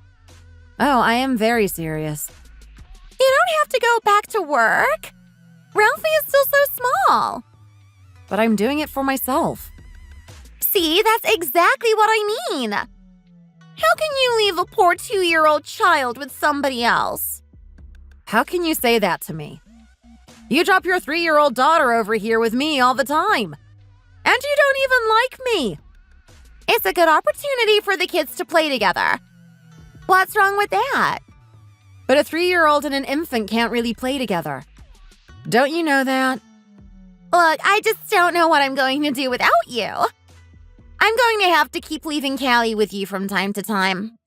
Oh, I am very serious. You don't have to go back to work. Ralphie is still so small. But I'm doing it for myself. See, that's exactly what I mean. How can you leave a poor 2-year-old child with somebody else? How can you say that to me? You drop your 3-year-old daughter over here with me all the time. And you don't even like me. It's a good opportunity for the kids to play together. What's wrong with that? But a 3-year-old and an infant can't really play together. Don't you know that? Look, I just don't know what I'm going to do without you. I'm going to have to keep leaving Callie with you from time to time.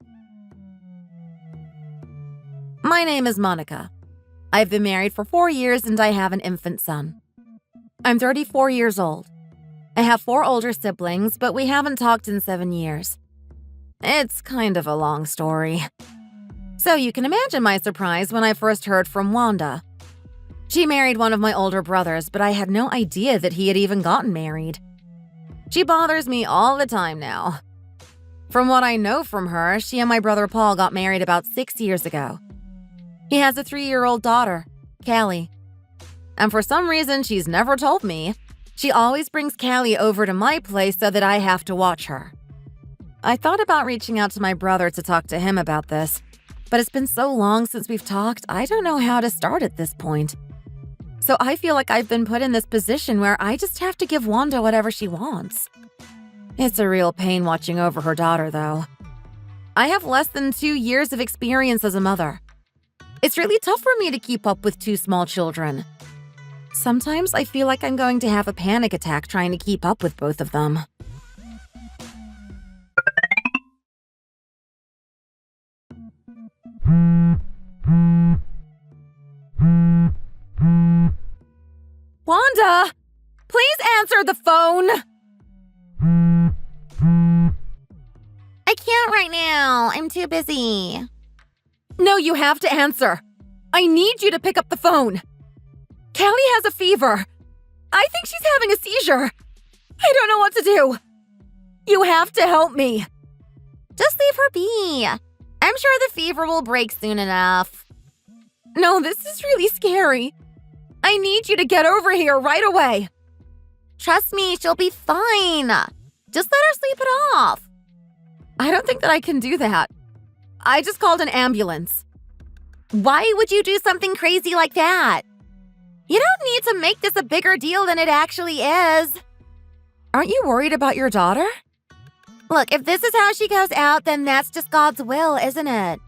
My name is Monica. I've been married for 4 years and I have an infant son. I'm 34 years old. I have 4 older siblings, but we haven't talked in 7 years. It's kind of a long story. So you can imagine my surprise when I first heard from Wanda. She married one of my older brothers, but I had no idea that he had even gotten married. She bothers me all the time now. From what I know from her, she and my brother Paul got married about 6 years ago. He has a 3-year-old daughter, Callie. And for some reason she's never told me, she always brings Callie over to my place so that I have to watch her. I thought about reaching out to my brother to talk to him about this, but it's been so long since we've talked, I don't know how to start at this point. So I feel like I've been put in this position where I just have to give Wanda whatever she wants. It's a real pain watching over her daughter, though. I have less than 2 years of experience as a mother. It's really tough for me to keep up with 2 small children. Sometimes I feel like I'm going to have a panic attack trying to keep up with both of them. Wanda! Please answer the phone! I can't right now. I'm too busy. No, you have to answer. I need you to pick up the phone. Callie has a fever. I think she's having a seizure. I don't know what to do. You have to help me. Just leave her be. I'm sure the fever will break soon enough. No, this is really scary. I need you to get over here right away. Trust me, she'll be fine. Just let her sleep it off. I don't think that I can do that. I just called an ambulance. Why would you do something crazy like that? You don't need to make this a bigger deal than it actually is. Aren't you worried about your daughter? Look, if this is how she goes out, then that's just God's will, isn't it?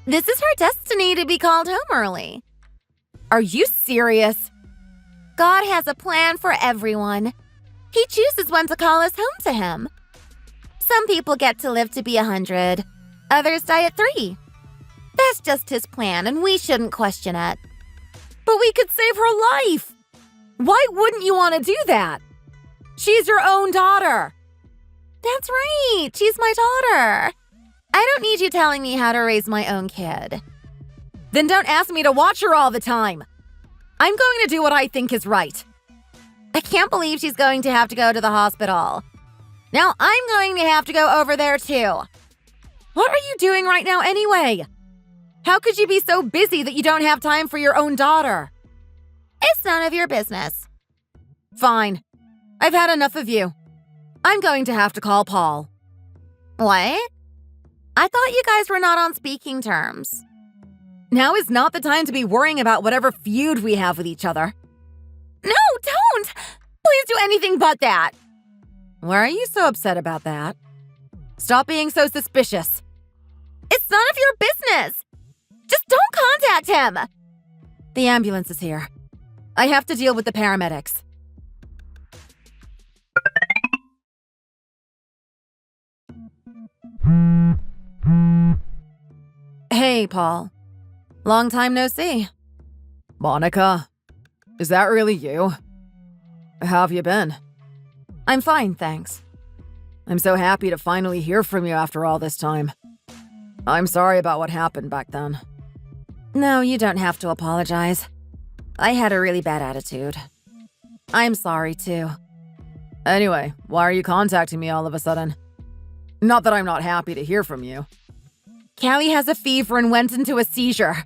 This is her destiny to be called home early. Are you serious? God has a plan for everyone. He chooses when to call us home to him. Some people get to live to be 100. Others die at 3. That's just his plan, and we shouldn't question it. But we could save her life. Why wouldn't you want to do that? She's your own daughter. That's right. She's my daughter. I don't need you telling me how to raise my own kid. Then don't ask me to watch her all the time. I'm going to do what I think is right. I can't believe she's going to have to go to the hospital. Now I'm going to have to go over there too. What are you doing right now anyway? How could you be so busy that you don't have time for your own daughter? It's none of your business. Fine. I've had enough of you. I'm going to have to call Paul. What? I thought you guys were not on speaking terms. Now is not the time to be worrying about whatever feud we have with each other. No, don't! Please do anything but that. Why are you so upset about that? Stop being so suspicious. It's none of your business. Just don't contact him. The ambulance is here. I have to deal with the paramedics. Hey, Paul. Long time no see. Monica, is that really you? How have you been? I'm fine, thanks. I'm so happy to finally hear from you after all this time. I'm sorry about what happened back then. No, you don't have to apologize. I had a really bad attitude. I'm sorry, too. Anyway, why are you contacting me all of a sudden? Not that I'm not happy to hear from you. Callie has a fever and went into a seizure.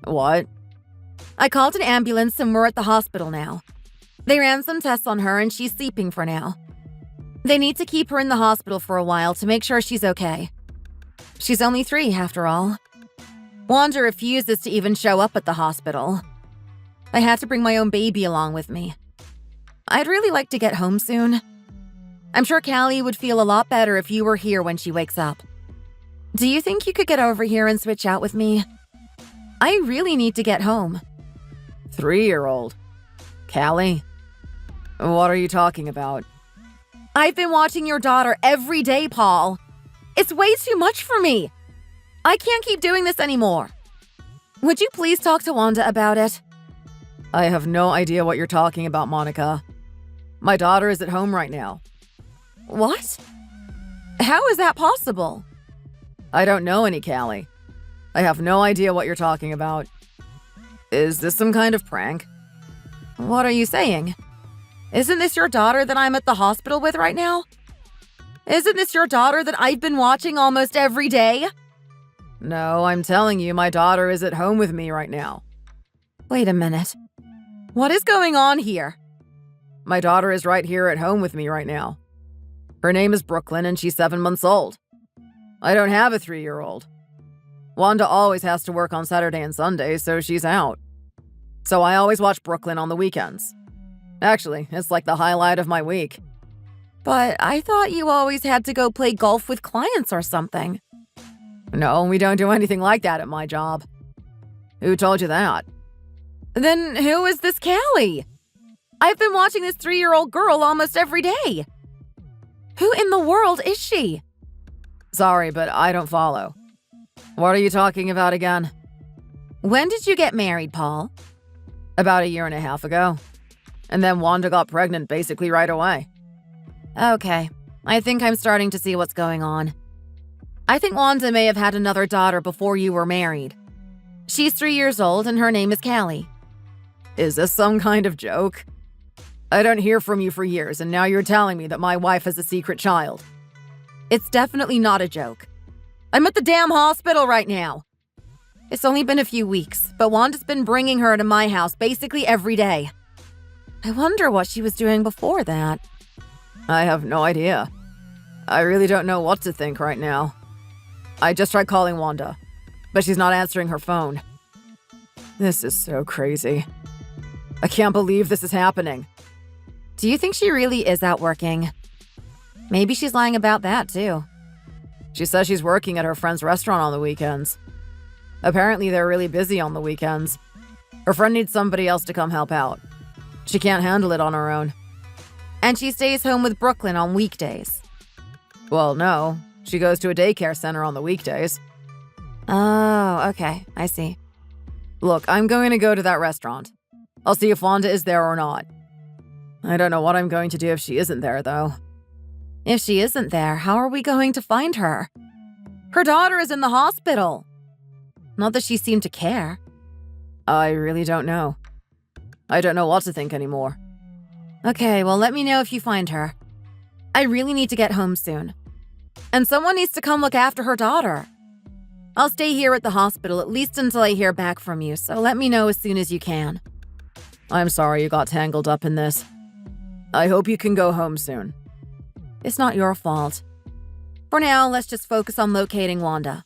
What? I called an ambulance and we're at the hospital now. They ran some tests on her and she's sleeping for now. They need to keep her in the hospital for a while to make sure she's okay. She's only 3, after all. Wanda refuses to even show up at the hospital. I had to bring my own baby along with me. I'd really like to get home soon. I'm sure Callie would feel a lot better if you were here when she wakes up. Do you think you could get over here and switch out with me? I really need to get home. 3-year-old? Callie? What are you talking about? I've been watching your daughter every day, Paul. It's way too much for me. I can't keep doing this anymore. Would you please talk to Wanda about it? I have no idea what you're talking about, Monica. My daughter is at home right now. What? How is that possible? I don't know any Callie. I have no idea what you're talking about. Is this some kind of prank? What are you saying? Isn't this your daughter that I'm at the hospital with right now? Isn't this your daughter that I've been watching almost every day? No, I'm telling you, my daughter is at home with me right now. Wait a minute. What is going on here? My daughter is right here at home with me right now. Her name is Brooklyn and she's 7 months old. I don't have a 3-year-old. Wanda always has to work on Saturday and Sunday, so she's out. So I always watch Brooklyn on the weekends. Actually, it's like the highlight of my week. But I thought you always had to go play golf with clients or something. No, we don't do anything like that at my job. Who told you that? Then who is this Callie? I've been watching this 3-year-old girl almost every day. Who in the world is she? Sorry, but I don't follow. What are you talking about again? When did you get married, Paul? About 1.5 years ago. And then Wanda got pregnant basically right away. Okay, I think I'm starting to see what's going on. I think Wanda may have had another daughter before you were married. She's 3 years old and her name is Callie. Is this some kind of joke? I don't hear from you for years and now you're telling me that my wife has a secret child. It's definitely not a joke. I'm at the damn hospital right now. It's only been a few weeks, but Wanda's been bringing her to my house basically every day. I wonder what she was doing before that. I have no idea. I really don't know what to think right now. I just tried calling Wanda, but she's not answering her phone. This is so crazy. I can't believe this is happening. Do you think she really is out working? Maybe she's lying about that, too. She says she's working at her friend's restaurant on the weekends. Apparently, they're really busy on the weekends. Her friend needs somebody else to come help out. She can't handle it on her own. And she stays home with Brooklyn on weekdays. Well, no. She goes to a daycare center on the weekdays. Oh, okay. I see. Look, I'm going to go to that restaurant. I'll see if Wanda is there or not. I don't know what I'm going to do if she isn't there, though. If she isn't there, how are we going to find her? Her daughter is in the hospital. Not that she seemed to care. I really don't know. I don't know what to think anymore. Okay, well, let me know if you find her. I really need to get home soon. And someone needs to come look after her daughter. I'll stay here at the hospital at least until I hear back from you, so let me know as soon as you can. I'm sorry you got tangled up in this. I hope you can go home soon. It's not your fault. For now, let's just focus on locating Wanda.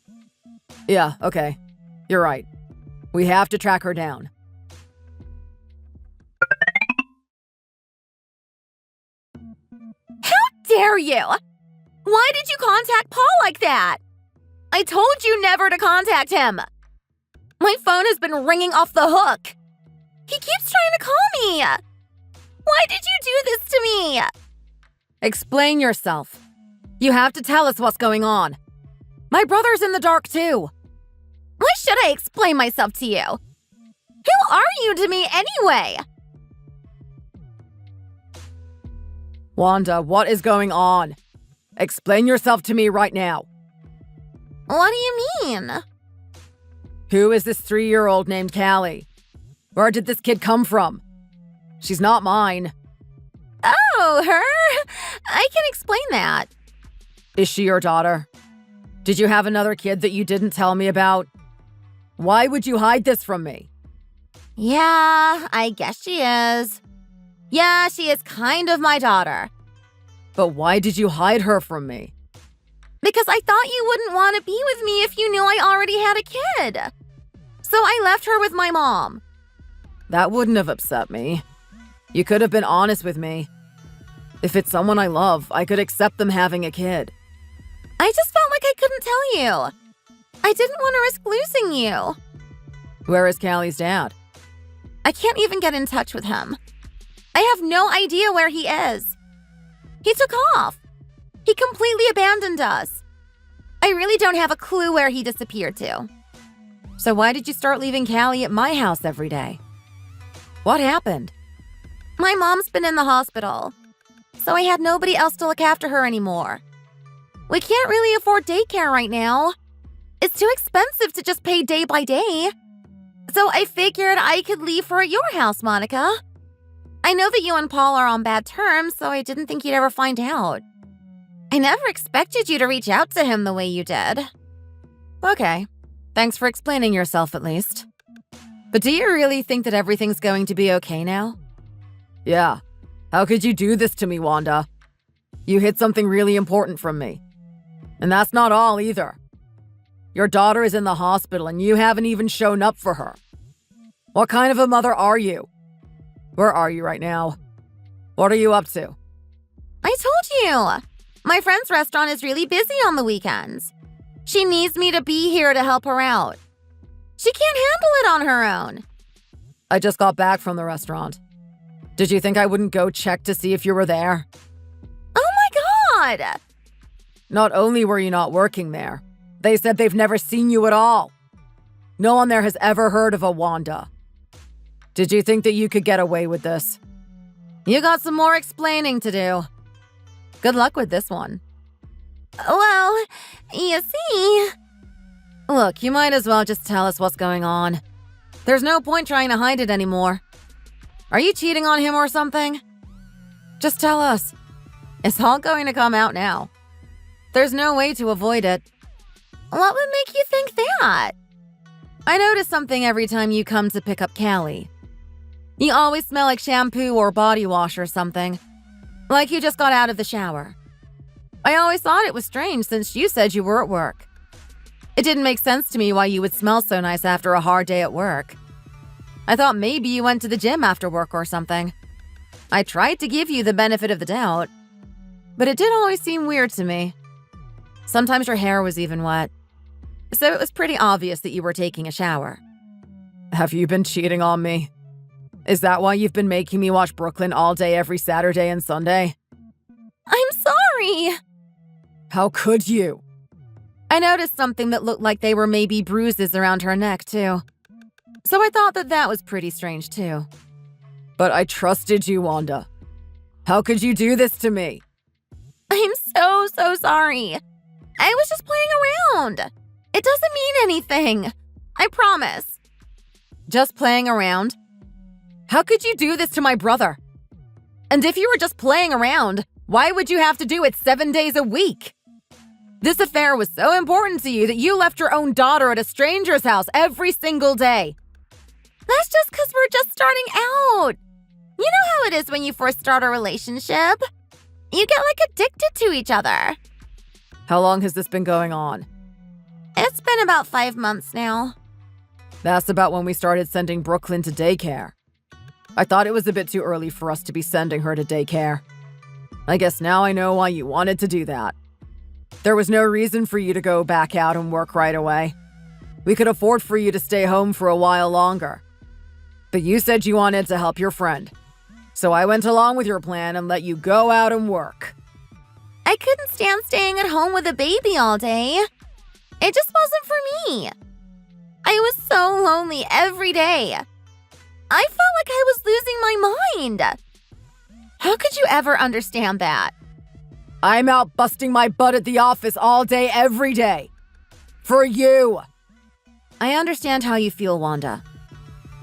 Yeah, okay. You're right. We have to track her down. How dare you! Why did you contact Paul like that? I told you never to contact him. My phone has been ringing off the hook. He keeps trying to call me. Why did you do this to me? Explain yourself. You have to tell us what's going on. My brother's in the dark too. Why should I explain myself to you? Who are you to me anyway? Wanda, what is going on? Explain yourself to me right now. What do you mean? Who is this 3-year-old named Callie? Where did this kid come from? She's not mine. Oh, her? I can explain that. Is she your daughter? Did you have another kid that you didn't tell me about? Why would you hide this from me? Yeah, I guess she is. Yeah, she is kind of my daughter. But why did you hide her from me? Because I thought you wouldn't want to be with me if you knew I already had a kid. So I left her with my mom. That wouldn't have upset me. You could have been honest with me. If it's someone I love, I could accept them having a kid. I just felt like I couldn't tell you. I didn't want to risk losing you. Where is Callie's dad? I can't even get in touch with him. I have no idea where he is. He took off. He completely abandoned us. I really don't have a clue where he disappeared to. So why did you start leaving Callie at my house every day? What happened? My mom's been in the hospital, so I had nobody else to look after her anymore. We can't really afford daycare right now. It's too expensive to just pay day by day. So I figured I could leave her at your house, Monica. I know that you and Paul are on bad terms, so I didn't think you'd ever find out. I never expected you to reach out to him the way you did. Okay. Thanks for explaining yourself at least. But do you really think that everything's going to be okay now? Yeah. How could you do this to me, Wanda? You hid something really important from me. And that's not all either. Your daughter is in the hospital and you haven't even shown up for her. What kind of a mother are you? Where are you right now? What are you up to? I told you. My friend's restaurant is really busy on the weekends. She needs me to be here to help her out. She can't handle it on her own. I just got back from the restaurant. Did you think I wouldn't go check to see if you were there? Oh my God! Not only were you not working there, they said they've never seen you at all. No one there has ever heard of a Wanda. Did you think that you could get away with this? You got some more explaining to do. Good luck with this one. Well, you see... Look, you might as well just tell us what's going on. There's no point trying to hide it anymore. Are you cheating on him or something? Just tell us. It's all going to come out now. There's no way to avoid it. What would make you think that? I notice something every time you come to pick up Callie. You always smell like shampoo or body wash or something. Like you just got out of the shower. I always thought it was strange since you said you were at work. It didn't make sense to me why you would smell so nice after a hard day at work. I thought maybe you went to the gym after work or something. I tried to give you the benefit of the doubt, but it did always seem weird to me. Sometimes your hair was even wet, so it was pretty obvious that you were taking a shower. Have you been cheating on me? Is that why you've been making me watch Brooklyn all day every Saturday and Sunday? I'm sorry! How could you? I noticed something that looked like they were maybe bruises around her neck, too. So I thought that that was pretty strange, too. But I trusted you, Wanda. How could you do this to me? I'm so sorry. I was just playing around. It doesn't mean anything. I promise. Just playing around? How could you do this to my brother? And if you were just playing around, why would you have to do it 7 days a week? This affair was so important to you that you left your own daughter at a stranger's house every single day. That's just because we're just starting out. You know how it is when you first start a relationship. You get addicted to each other. How long has this been going on? It's been about 5 months now. That's about when we started sending Brooklyn to daycare. I thought it was a bit too early for us to be sending her to daycare. I guess now I know why you wanted to do that. There was no reason for you to go back out and work right away. We could afford for you to stay home for a while longer. But you said you wanted to help your friend. So I went along with your plan and let you go out and work. I couldn't stand staying at home with a baby all day. It just wasn't for me. I was so lonely every day. I felt like I was losing my mind. How could you ever understand that? I'm out busting my butt at the office all day, every day. For you. I understand how you feel, Wanda.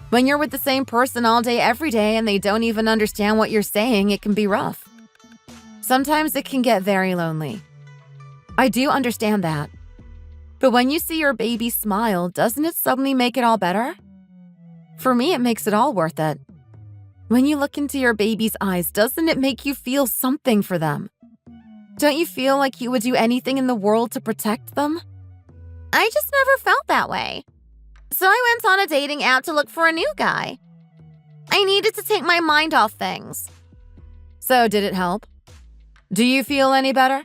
When you're with the same person all day, every day, and they don't even understand what you're saying, it can be rough. Sometimes it can get very lonely. I do understand that. But when you see your baby smile, doesn't it suddenly make it all better? For me, it makes it all worth it. When you look into your baby's eyes, doesn't it make you feel something for them? Don't you feel like you would do anything in the world to protect them? I just never felt that way. So I went on a dating app to look for a new guy. I needed to take my mind off things. So did it help? Do you feel any better?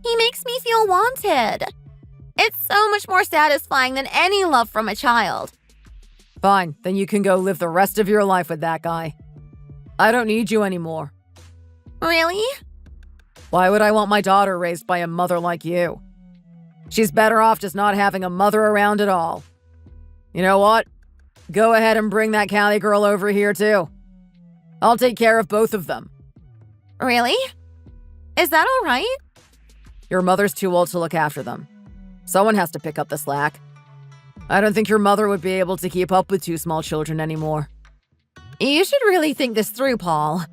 He makes me feel wanted. It's so much more satisfying than any love from a child. Fine, then you can go live the rest of your life with that guy. I don't need you anymore. Really? Why would I want my daughter raised by a mother like you? She's better off just not having a mother around at all. You know what? Go ahead and bring that Callie girl over here too. I'll take care of both of them. Really? Is that all right? Your mother's too old to look after them. Someone has to pick up the slack. I don't think your mother would be able to keep up with two small children anymore. You should really think this through, Paul.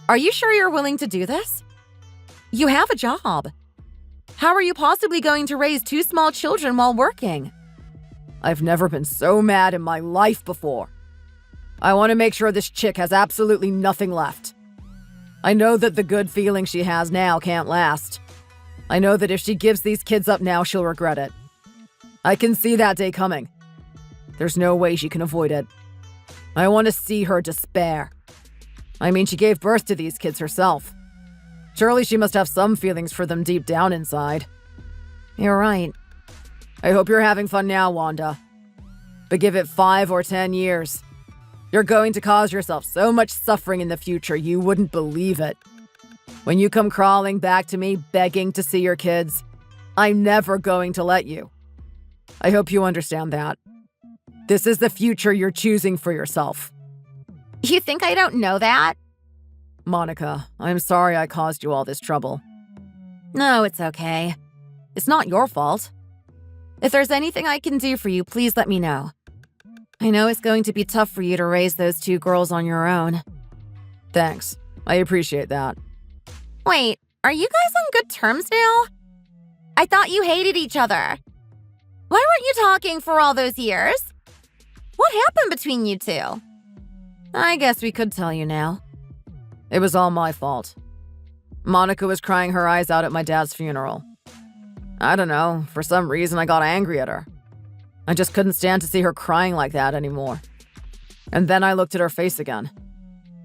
Are you sure you're willing to do this? You have a job. How are you possibly going to raise two small children while working? I've never been so mad in my life before. I want to make sure this chick has absolutely nothing left. I know that the good feeling she has now can't last. I know that if she gives these kids up now, she'll regret it. I can see that day coming. There's no way she can avoid it. I want to see her despair. I mean, she gave birth to these kids herself. Surely she must have some feelings for them deep down inside. You're right. I hope you're having fun now, Wanda. But give it 5 or 10 years. You're going to cause yourself so much suffering in the future you wouldn't believe it. When you come crawling back to me begging to see your kids, I'm never going to let you. I hope you understand that. This is the future you're choosing for yourself. You think I don't know that? Monica, I'm sorry I caused you all this trouble. No, it's okay. It's not your fault. If there's anything I can do for you, please let me know. I know it's going to be tough for you to raise those two girls on your own. Thanks. I appreciate that. Wait, are you guys on good terms now? I thought you hated each other. Why weren't you talking for all those years? What happened between you two? I guess we could tell you now. It was all my fault. Monica was crying her eyes out at my dad's funeral. I don't know, for some reason I got angry at her. I just couldn't stand to see her crying like that anymore. And then I looked at her face again.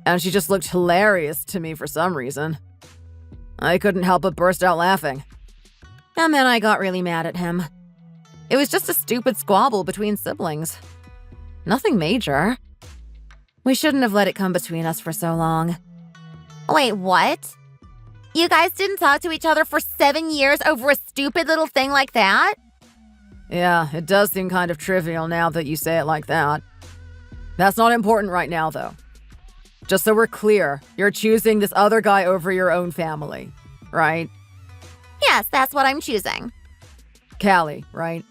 And she just looked hilarious to me for some reason. I couldn't help but burst out laughing. And then I got really mad at him. It was just a stupid squabble between siblings. Nothing major. We shouldn't have let it come between us for so long. Wait, what? You guys didn't talk to each other for 7 years over a stupid little thing like that? Yeah, it does seem kind of trivial now that you say it like that. That's not important right now, though. Just so we're clear, you're choosing this other guy over your own family, right? Yes, that's what I'm choosing. Callie, right?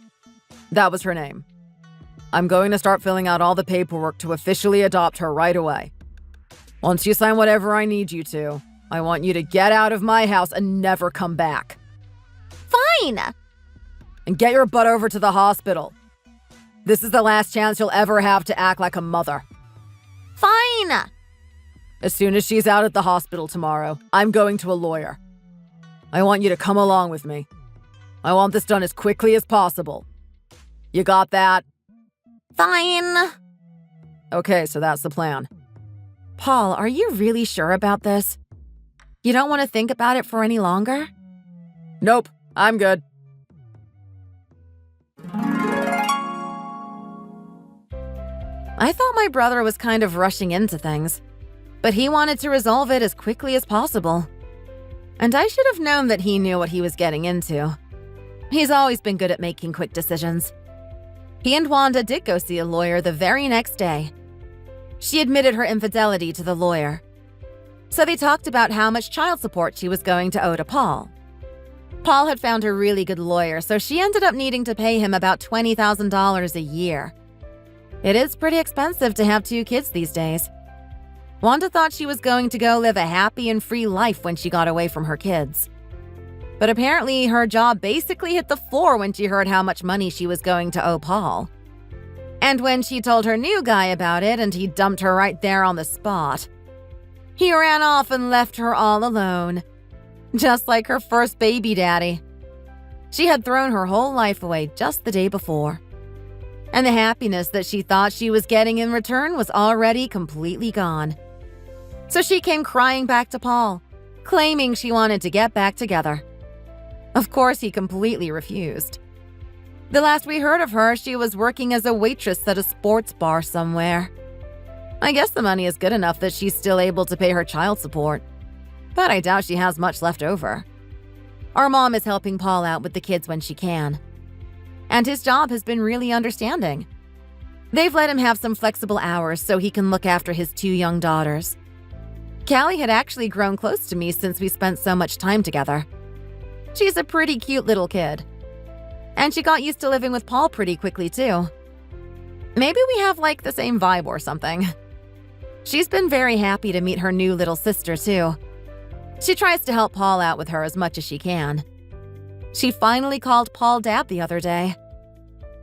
That was her name. I'm going to start filling out all the paperwork to officially adopt her right away. Once you sign whatever I need you to, I want you to get out of my house and never come back. Fine! And get your butt over to the hospital. This is the last chance you'll ever have to act like a mother. Fine! As soon as she's out at the hospital tomorrow, I'm going to a lawyer. I want you to come along with me. I want this done as quickly as possible. You got that? Fine. Okay, so that's the plan. Paul, are you really sure about this? You don't want to think about it for any longer? Nope, I'm good. I thought my brother was kind of rushing into things, but he wanted to resolve it as quickly as possible. And I should have known that he knew what he was getting into. He's always been good at making quick decisions. He and Wanda did go see a lawyer the very next day. She admitted her infidelity to the lawyer. So they talked about how much child support she was going to owe to Paul. Paul had found a really good lawyer, so she ended up needing to pay him about $20,000 a year. It is pretty expensive to have 2 kids these days. Wanda thought she was going to go live a happy and free life when she got away from her kids. But apparently her jaw basically hit the floor when she heard how much money she was going to owe Paul. And when she told her new guy about it and he dumped her right there on the spot, he ran off and left her all alone, just like her first baby daddy. She had thrown her whole life away just the day before. And the happiness that she thought she was getting in return was already completely gone. So she came crying back to Paul, claiming she wanted to get back together. Of course, he completely refused. The last we heard of her, she was working as a waitress at a sports bar somewhere. I guess the money is good enough that she's still able to pay her child support, but I doubt she has much left over. Our mom is helping Paul out with the kids when she can. And his job has been really understanding. They've let him have some flexible hours so he can look after his 2 young daughters. Callie had actually grown close to me since we spent so much time together. She's a pretty cute little kid. And she got used to living with Paul pretty quickly too. Maybe we have like the same vibe or something. She's been very happy to meet her new little sister too. She tries to help Paul out with her as much as she can. She finally called Paul Dad the other day.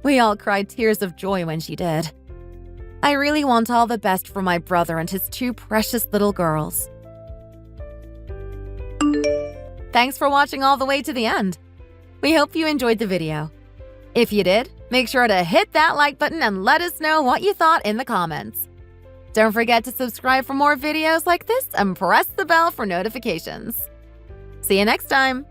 We all cried tears of joy when she did. I really want all the best for my brother and his 2 precious little girls. Thanks for watching all the way to the end. We hope you enjoyed the video. If you did, make sure to hit that like button and let us know what you thought in the comments. Don't forget to subscribe for more videos like this and press the bell for notifications. See you next time!